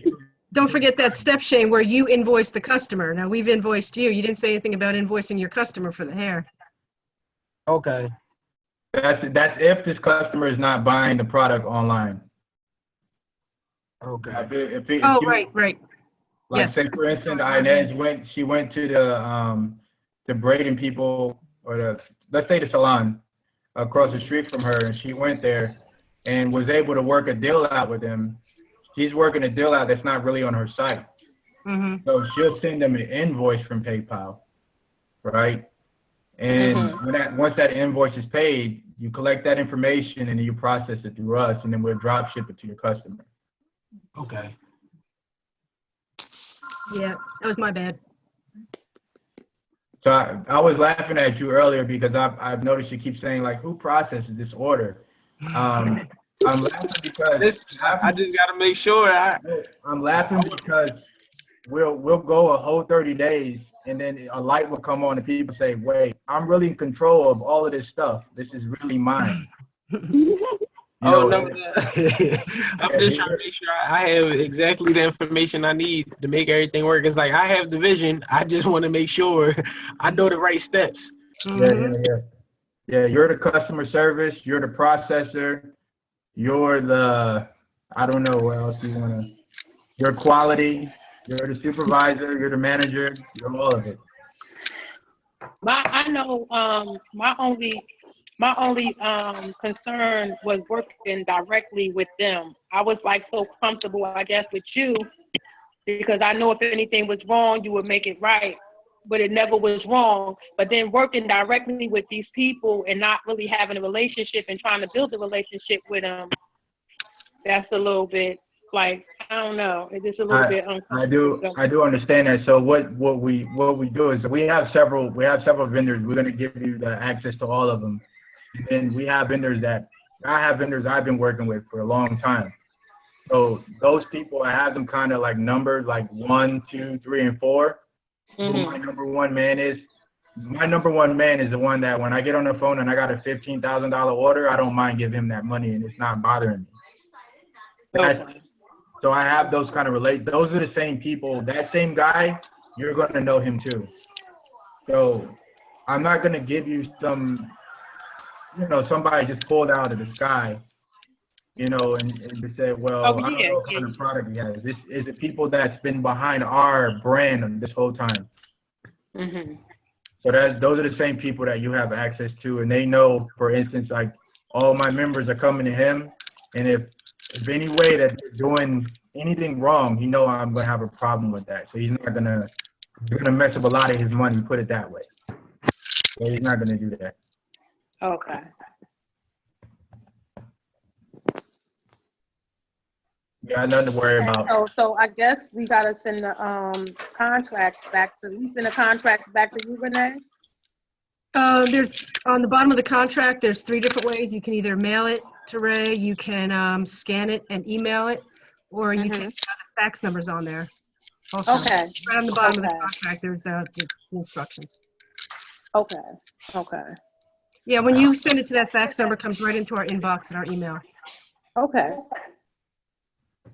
don't forget that step, Shane, where you invoice the customer. Now, we've invoiced you. You didn't say anything about invoicing your customer for the hair. Okay. That's if this customer is not buying the product online. Okay. If Right. Like, Yes. say for instance, Inez went to the braiding people, or let's say the salon across the street from her, and she went there and was able to work a deal out with them. She's working a deal out that's not really on her site. Mm-hmm. So she'll send them an invoice from PayPal, right? And once that invoice is paid, you collect that information and then you process it through us, and then we'll drop ship it to your customer. Okay. Yeah, that was my bad. So I was laughing at you earlier because I've noticed you keep saying, like, who processes this order? I'm laughing because I just got to make sure. I'm laughing because we'll go a whole 30 days and then a light will come on and people say, wait, I'm really in control of all of this stuff. This is really mine. No. I'm just trying to make sure I have exactly the information I need to make everything work. It's like I have the vision. I just want to make sure I know the right steps. Yeah, you're the customer service. You're the processor. You're I don't know what else you want to. You're quality. You're the supervisor. You're the manager. You're all of it. I know my only concern was working directly with them. I was like so comfortable, I guess, with you because I know if anything was wrong, you would make it right, but it never was wrong. But then working directly with these people and not really having a relationship and trying to build a relationship with them, that's a little bit like, I don't know. It's just a little bit uncomfortable. I do understand that. So what we do is we have several vendors. We're going to give you the access to all of them. And we have vendors I've been working with for a long time. So those people, I have them kind of like numbered, like 1, 2, 3, and 4. Who my number one man is. My number one man is the one that when I get on the phone and I got a $15,000 order, I don't mind giving him that money and it's not bothering me. So I have those kind of those are the same people. That same guy, you're going to know him too. So I'm not going to give you somebody just pulled out of the sky, and they say, well, I don't know what kind of product he has. This is the people that's been behind our brand this whole time. Mm-hmm. So those are the same people that you have access to, and they know, for instance, like all my members are coming to him, and if any way that they're doing anything wrong, I'm going to have a problem with that. So he's going to mess up a lot of his money, put it that way. So he's not going to do that. Okay. Yeah, nothing to worry about. So I guess we gotta send the contracts back to. We send the contracts back to you, Renee. There's on the bottom of the contract. There's 3 different ways. You can either mail it to Ray, you can scan it and email it, or you can. The fax numbers on there. Also, Okay. right on the bottom of the contract, there's the instructions. Okay. Yeah, when you send it to that fax number, it comes right into our inbox and our email. Okay.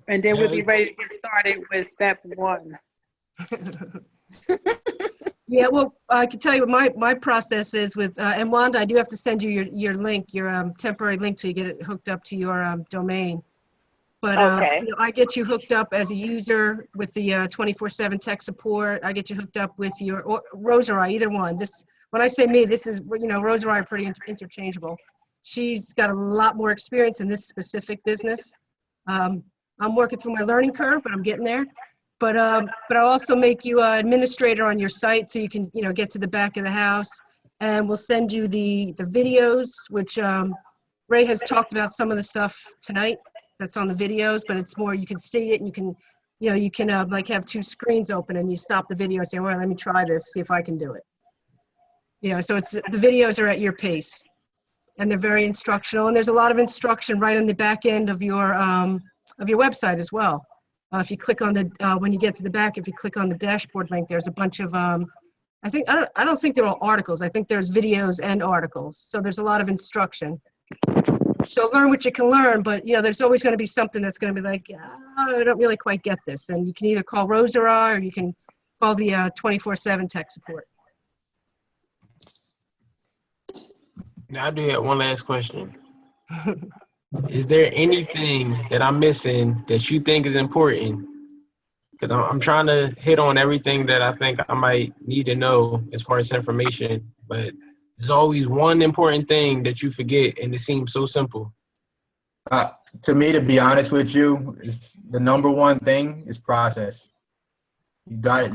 And then we'll be ready to get started with step 1. Yeah, well, I can tell you what my process is with, and Wanda, I do have to send you your link, your temporary link till you get it hooked up to your domain. But Okay. you know, I get you hooked up as a user with the 24/7 tech support. I get you hooked up with your or Rosa or I, either one. This, when I say me, this is, you know, Rosa or I are pretty interchangeable. She's got a lot more experience in this specific business. I'm working through my learning curve, but I'm getting there. But I'll also make you an administrator on your site so you can, you know, get to the back of the house. And we'll send you the videos, which Ray has talked about some of the stuff tonight that's on the videos, but it's more, you can see it and you can, you know, you can like have two screens open and you stop the video and say, well, let me try this, see if I can do it. You know, so it's, the videos are at your pace and they're very instructional. And there's a lot of instruction right on the back end of your website as well. If you click on the, when you get to the back, if you click on the dashboard link, there's a bunch of, I don't think they're all articles. I think there's videos and articles. So there's a lot of instruction. So learn what you can learn, but you know, there's always going to be something that's going to be like, oh, I don't really quite get this. And you can either call Rosa or you can call the 24/7 tech support. Now I do have one last question. Is there anything that I'm missing that you think is important? Because I'm trying to hit on everything that I think I might need to know as far as information, but there's always one important thing that you forget, and it seems so simple. To me, to be honest with you, the number one thing is process. You gotta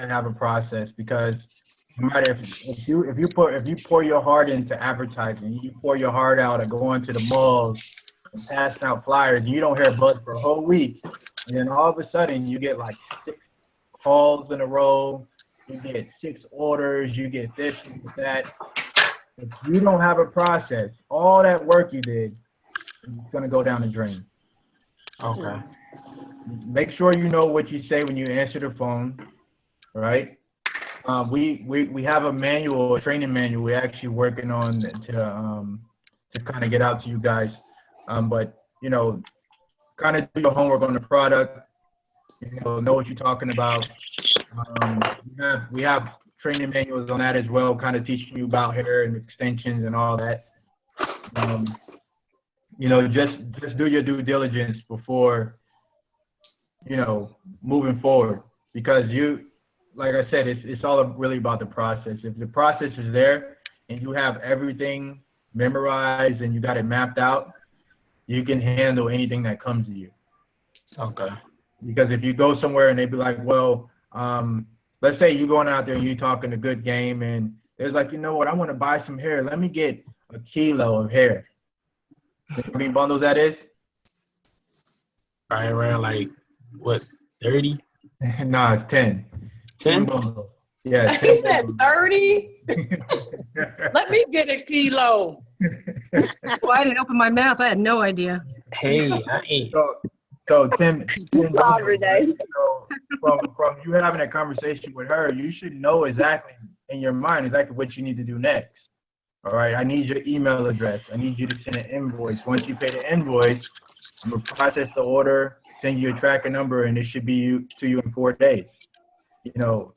have a process, because no matter if you pour your heart into advertising, you pour your heart out at going to the malls and passing out flyers, and you don't hear a buzz for a whole week, and then all of a sudden you get like 6 calls in a row, you get 6 orders, you get this and that. If you don't have a process, all that work you did is gonna go down the drain. Okay. Make sure you know what you say when you answer the phone, right? We have a manual, a training manual. We're actually working on to kind of get out to you guys. But you know, kind of do your homework on the product. You know what you're talking about. We have training manuals on that as well, kind of teaching you about hair and extensions and all that. You know, just do your due diligence before, you know, moving forward, because like I said, it's all really about the process. If the process is there and you have everything memorized and you got it mapped out, you can handle anything that comes to you. Okay. Because if you go somewhere and they be like, well, let's say you're going out there and you're talking a good game and there's like, you know what, I want to buy some hair. Let me get a kilo of hair. You know how many bundles that is? Right around like, what, 30? No, it's 10. 10? Bundles. Yeah. He said 30? Let me get a kilo. Well, I didn't open my mouth. I had no idea. Hey, I ain't. So 10 Sorry, Renee. So from you having a conversation with her, you should know exactly in your mind exactly what you need to do next. All right, I need your email address. I need you to send an invoice. Once you pay the invoice, I'm gonna process the order, send you a tracking number, and it should be to you in 4 days. You know,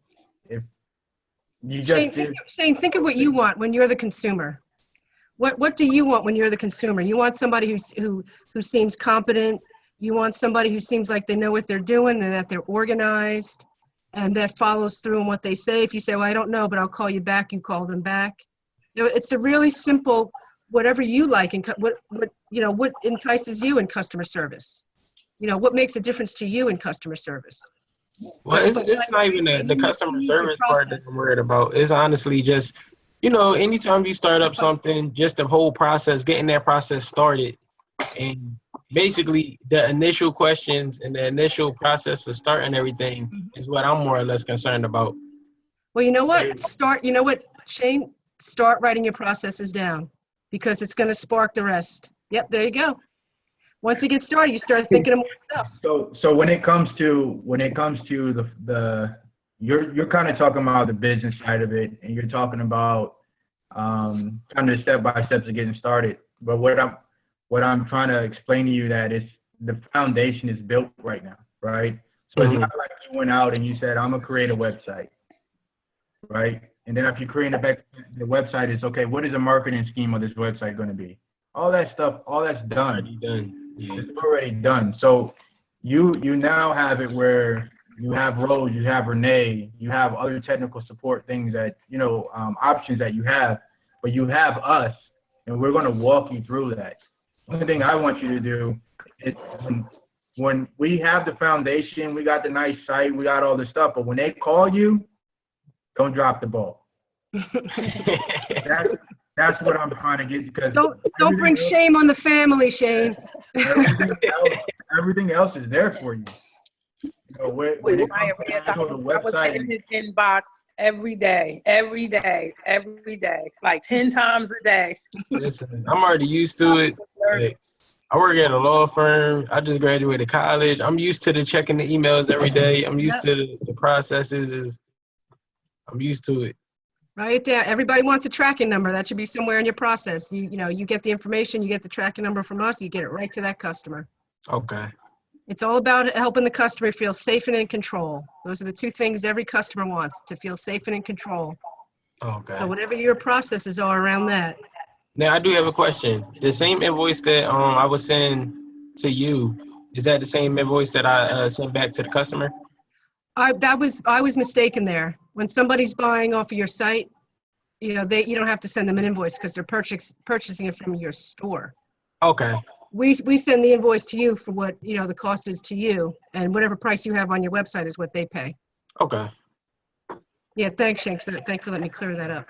if you just Shane, think of what you want when you're the consumer. What do you want when you're the consumer? You want somebody who seems competent. You want somebody who seems like they know what they're doing and that they're organized and that follows through on what they say. If you say, well, I don't know, but I'll call you back, you call them back. You know, it's a really simple, whatever you like and what entices you in customer service. You know, what makes a difference to you in customer service. Well, it's not even the customer service part that I'm worried about. It's honestly just, you know, anytime you start up something, just the whole process, getting that process started, and basically the initial questions and the initial process of starting everything is what I'm more or less concerned about. Well, you know what? Shane? Start writing your processes down, because it's going to spark the rest. Yep, there you go. Once you get started, you start thinking of more stuff. So when it comes to the you're kind of talking about the business side of it, and you're talking about kind of step by steps of getting started. But what I'm trying to explain to you that is the foundation is built right now, right? So it's not like you went out and you said, I'm gonna create a website, right? And then if you're creating the website, is okay, what is the marketing scheme of this website going to be? All that stuff, all that's done. Already done. Yeah. It's already done. So you now have it where you have Rose, you have Renee, you have other technical support things that, options that you have, but you have us, and we're going to walk you through that. One thing I want you to do is when we have the foundation, we got the nice site, we got all the stuff, but when they call you, don't drop the ball. That's what I'm trying to get, because don't bring shame on the family, Shane. everything else is there for you. When it comes to the I was website, in his inbox every day, like 10 times a day. Listen, I'm already used to it. I work at a law firm. I just graduated college. I'm used to the checking the emails every day. I'm used to the processes. I'm used to it. Right there. Everybody wants a tracking number. That should be somewhere in your process. You get the information, you get the tracking number from us, you get it right to that customer. Okay. It's all about helping the customer feel safe and in control. Those are the two things every customer wants, to feel safe and in control. Okay. So whatever your processes are around that. Now I do have a question. The same invoice that I was sending to you, is that the same invoice that I sent back to the customer? I was mistaken there. When somebody's buying off of your site, you don't have to send them an invoice because they're purchasing it from your store. Okay. We send the invoice to you for what, the cost is to you, and whatever price you have on your website is what they pay. Okay. Yeah, thanks, Shane. Thanks for letting me clear that up.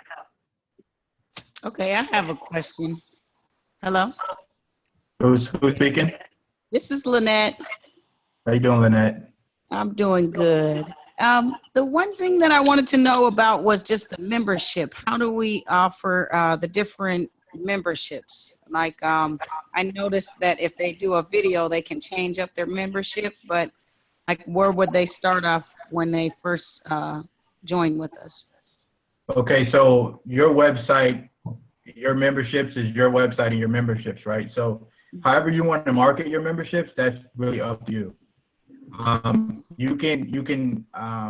Okay, I have a question. Hello? who's speaking? This is Lynette. How you doing, Lynette? I'm doing good. The one thing that I wanted to know about was just the membership. How do we offer the different memberships? Like, I noticed that if they do a video, they can change up their membership, but like, where would they start off when they first join with us? Okay, so your website, your memberships is your website and your memberships, right? So however you want to market your memberships, that's really up to you. You can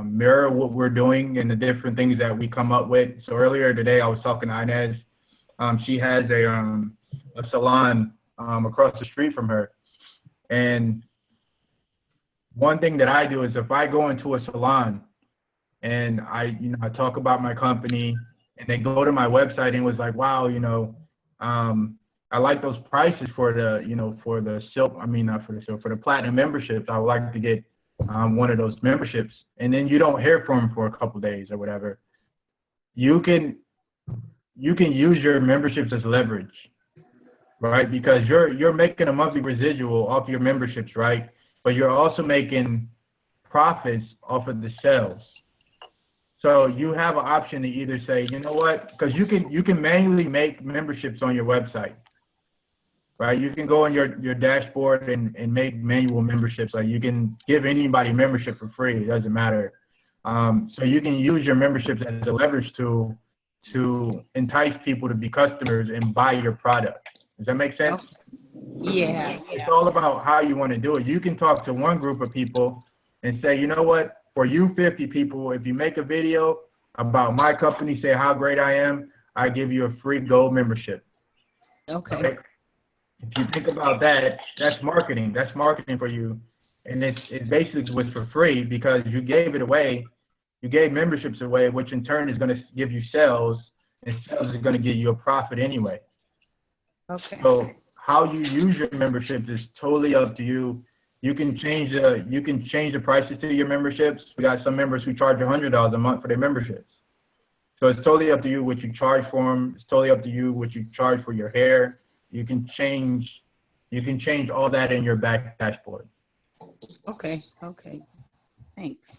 mirror what we're doing and the different things that we come up with. So earlier today, I was talking to Inez. She has a salon across the street from her. And one thing that I do is if I go into a salon and I talk about my company and they go to my website and was like, wow, I like those prices for the, for the silk, not for the silk, for the platinum memberships. I would like to get one of those memberships. And then you don't hear from them for a couple days or whatever. You can use your memberships as leverage, right? Because you're making a monthly residual off your memberships, right? But you're also making profits off of the sales. So you have an option to either say, you know what, because you can manually make memberships on your website, right? You can go on your dashboard and make manual memberships. Like you can give anybody membership for free. It doesn't matter. So you can use your memberships as a leverage tool to entice people to be customers and buy your product. Does that make sense? Yeah. It's all about how you want to do it. You can talk to one group of people and say, you know what, for you 50 people, if you make a video about my company, say how great I am, I give you a free gold membership. Okay. Right? If you think about that, that's marketing. That's marketing for you. And it basically was for free because you gave it away. You gave memberships away, which in turn is going to give you sales, and sales is going to give you a profit anyway. Okay. So how you use your memberships is totally up to you. You can change the prices to your memberships. We got some members who charge $100 a month for their memberships. So it's totally up to you what you charge for them. It's totally up to you what you charge for your hair. You can change all that in your back dashboard. Okay. Okay. Thanks.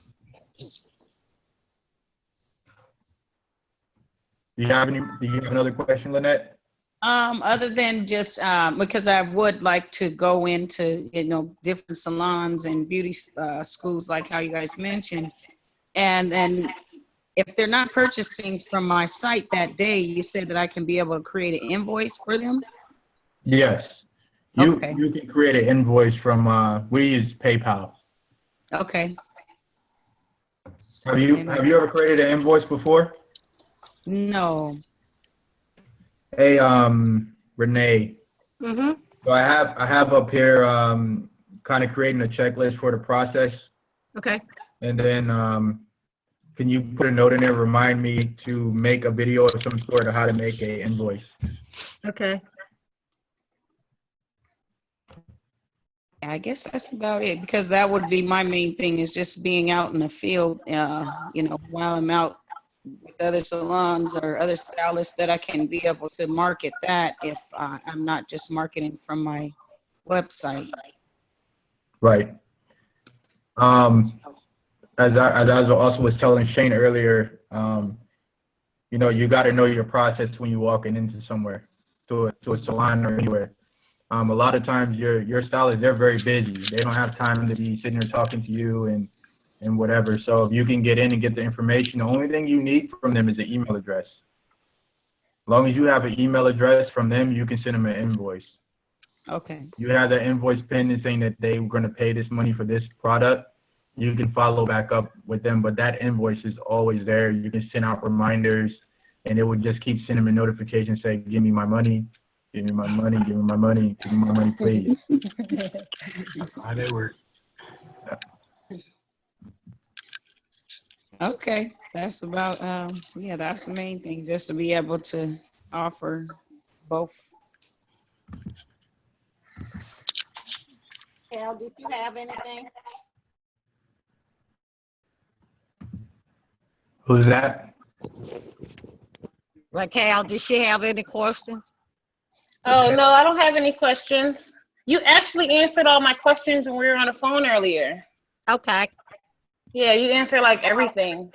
Do you have another question, Lynette? Other than just because I would like to go into different salons and beauty schools like how you guys mentioned, and then if they're not purchasing from my site that day, you said that I can be able to create an invoice for them. Yes, you can create an invoice from we use PayPal. Okay. Have you ever created an invoice before? No. Hey, Renee. Mm-hmm. So I have up here kind of creating a checklist for the process, Okay. and then can you put a note in there, remind me to make a video of some sort of how to make a invoice? Okay. I guess that's about it, because that would be my main thing, is just being out in the field, while I'm out with other salons or other stylists, that I can be able to market that if I'm not just marketing from my website. Right. As I also was telling Shane earlier, you got to know your process when you're walking into somewhere, to a salon or anywhere. A lot of times your stylists, they're very busy. They don't have time to be sitting there talking to you and whatever. So if you can get in and get the information, the only thing you need from them is an email address. As long as you have an email address from them, you can send them an invoice. Okay. You have that invoice pending saying that they were going to pay this money for this product. You can follow back up with them, but that invoice is always there. You can send out reminders, and it would just keep sending them a notification saying, give me my money, give me my money, give me my money, give me my money, please. How they work. Okay, that's about, that's the main thing, just to be able to offer both. Carol, did you have anything? Who's that? Raquel, did she have any questions? Oh, no, I don't have any questions. You actually answered all my questions when we were on the phone earlier. Okay. Yeah, you answered like everything.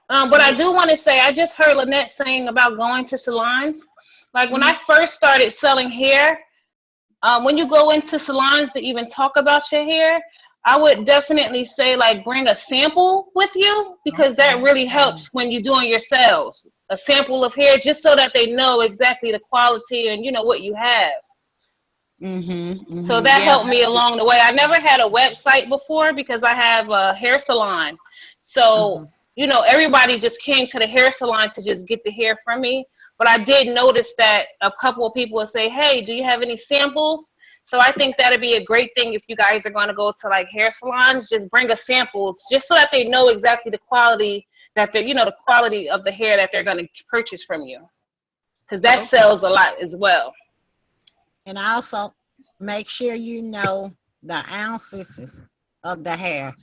But I do want to say, I just heard Lynette saying about going to salons. Like when I first started selling hair, when you go into salons to even talk about your hair, I would definitely say like bring a sample with you, because that really helps when you're doing your sales. A sample of hair, just so that they know exactly the quality and what you have. So that helped me along the way. I never had a website before because I have a hair salon. So, everybody just came to the hair salon to just get the hair from me. But I did notice that a couple of people would say, hey, do you have any samples? So I think that'd be a great thing if you guys are going to go to like hair salons, just bring a sample just so that they know exactly the quality that they're, the quality of the hair that they're going to purchase from you. Because that sells a lot as well. And also make sure you know the ounces of the hair.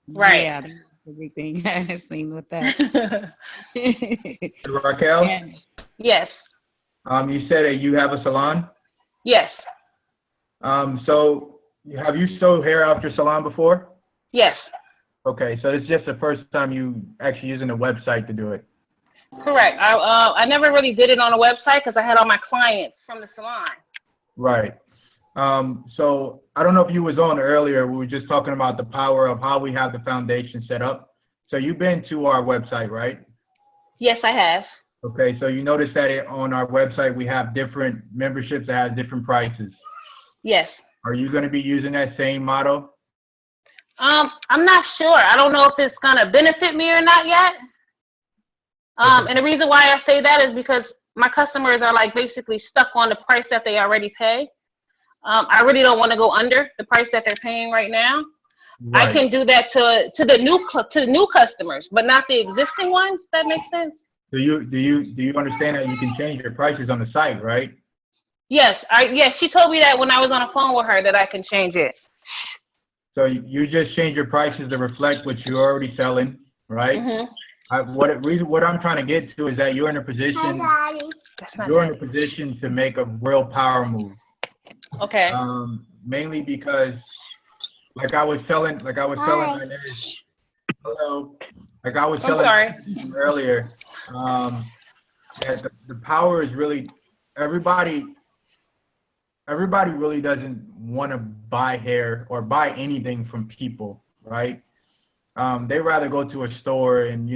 Right. Yeah, that's everything I've seen with that. Raquel? Yes. You said that you have a salon? Yes. So have you sewed hair out your salon before? Yes. Okay, so it's just the first time you actually using a website to do it. Correct. I never really did it on a website because I had all my clients from the salon. Right. So I don't know if you was on earlier. We were just talking about the power of how we have the foundation set up. So you've been to our website, right? Yes, I have. Okay, so you notice that on our website we have different memberships that have different prices. Yes. Are you going to be using that same model? I'm not sure. I don't know if it's gonna benefit me or not yet. And the reason why I say that is because my customers are like basically stuck on the price that they already pay. I really don't want to go under the price that they're paying right now. Right. I can do that to the new customers, but not the existing ones. That makes sense. Do you understand that you can change your prices on the site, right? Yes. Yes, she told me that when I was on the phone with her that I can change it. So you just change your prices to reflect what you're already selling, right? Mm-hmm. What I'm trying to get to is that you're in a position. You're in a position to make a real power move. Okay. Mainly because, like I was telling Inez, hello. Like I was telling you earlier, that the power is really everybody really doesn't want to buy hair or buy anything from people, right? They rather go to a store and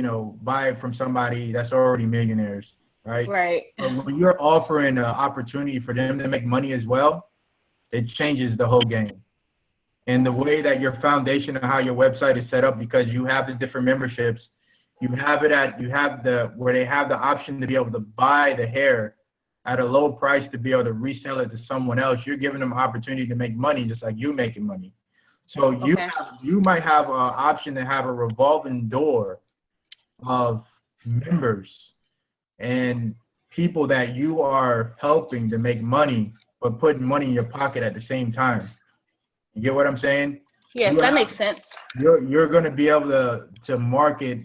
buy it from somebody that's already millionaires, right? Right. But when you're offering an opportunity for them to make money as well, it changes the whole game. And the way that your foundation and how your website is set up, because you have the different memberships, where they have the option to be able to buy the hair at a low price to be able to resell it to someone else. You're giving them opportunity to make money just like you making money. So you might have an option to have a revolving door of members and people that you are helping to make money, but putting money in your pocket at the same time. You get what I'm saying? Yes, that makes sense. You're going to be able to market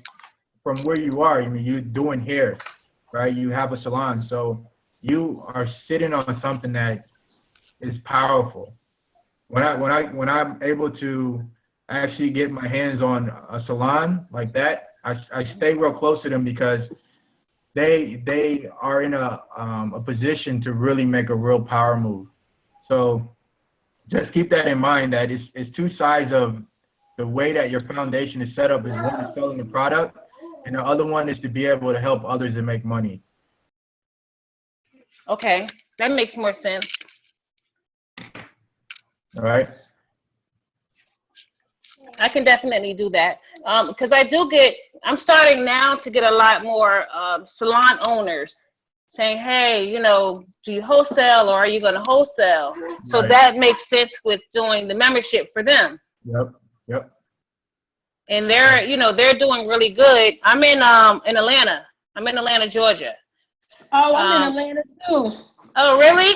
from where you are. I mean, you're doing hair, right? You have a salon, so you are sitting on something that is powerful. When I'm able to actually get my hands on a salon like that, I stay real close to them because they are in a position to really make a real power move. So just keep that in mind, that it's two sides of the way that your foundation is set up. Is one is selling the product, and the other one is to be able to help others and make money. Okay, that makes more sense. All right. I can definitely do that. Because I'm starting now to get a lot more salon owners saying, hey, do you wholesale or are you going to wholesale? So Right. that makes sense with doing the membership for them. Yep. And they're doing really good. I'm in Atlanta. I'm in Atlanta, Georgia. Oh, I'm in Atlanta too. Oh, really?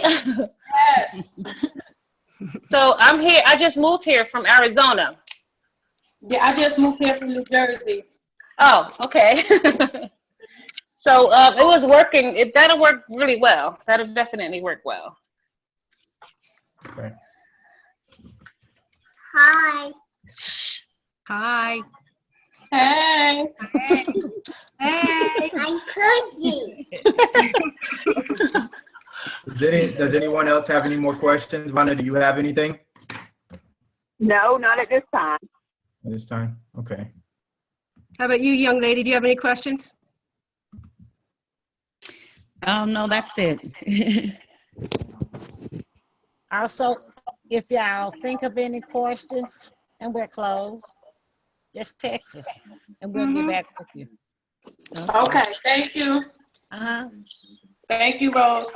Yes. So I'm here. I just moved here from Arizona. Yeah, I just moved here from New Jersey. Oh, okay. So it was working. That'll work really well. That'll definitely work well. Okay. Hi. Hi. Hey. Hey. Hey. I'm Cookie. Does anyone else have any more questions? Wanda, do you have anything No, not at this time. at this time? Okay. How about you, young lady? Do you have any questions? Oh, no, that's it. Also, if y'all think of any questions and we're closed, just text us and we'll get back with you. Okay, thank you. Thank you, Rose.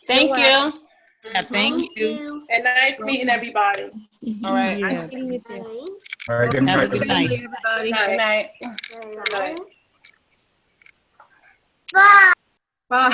Thank you. Yeah, thank you. And nice meeting everybody. All right. Yeah. Nice meeting you too. All right. Good Have a night. good night. Everybody. Good night. Good night. Bye. Bye.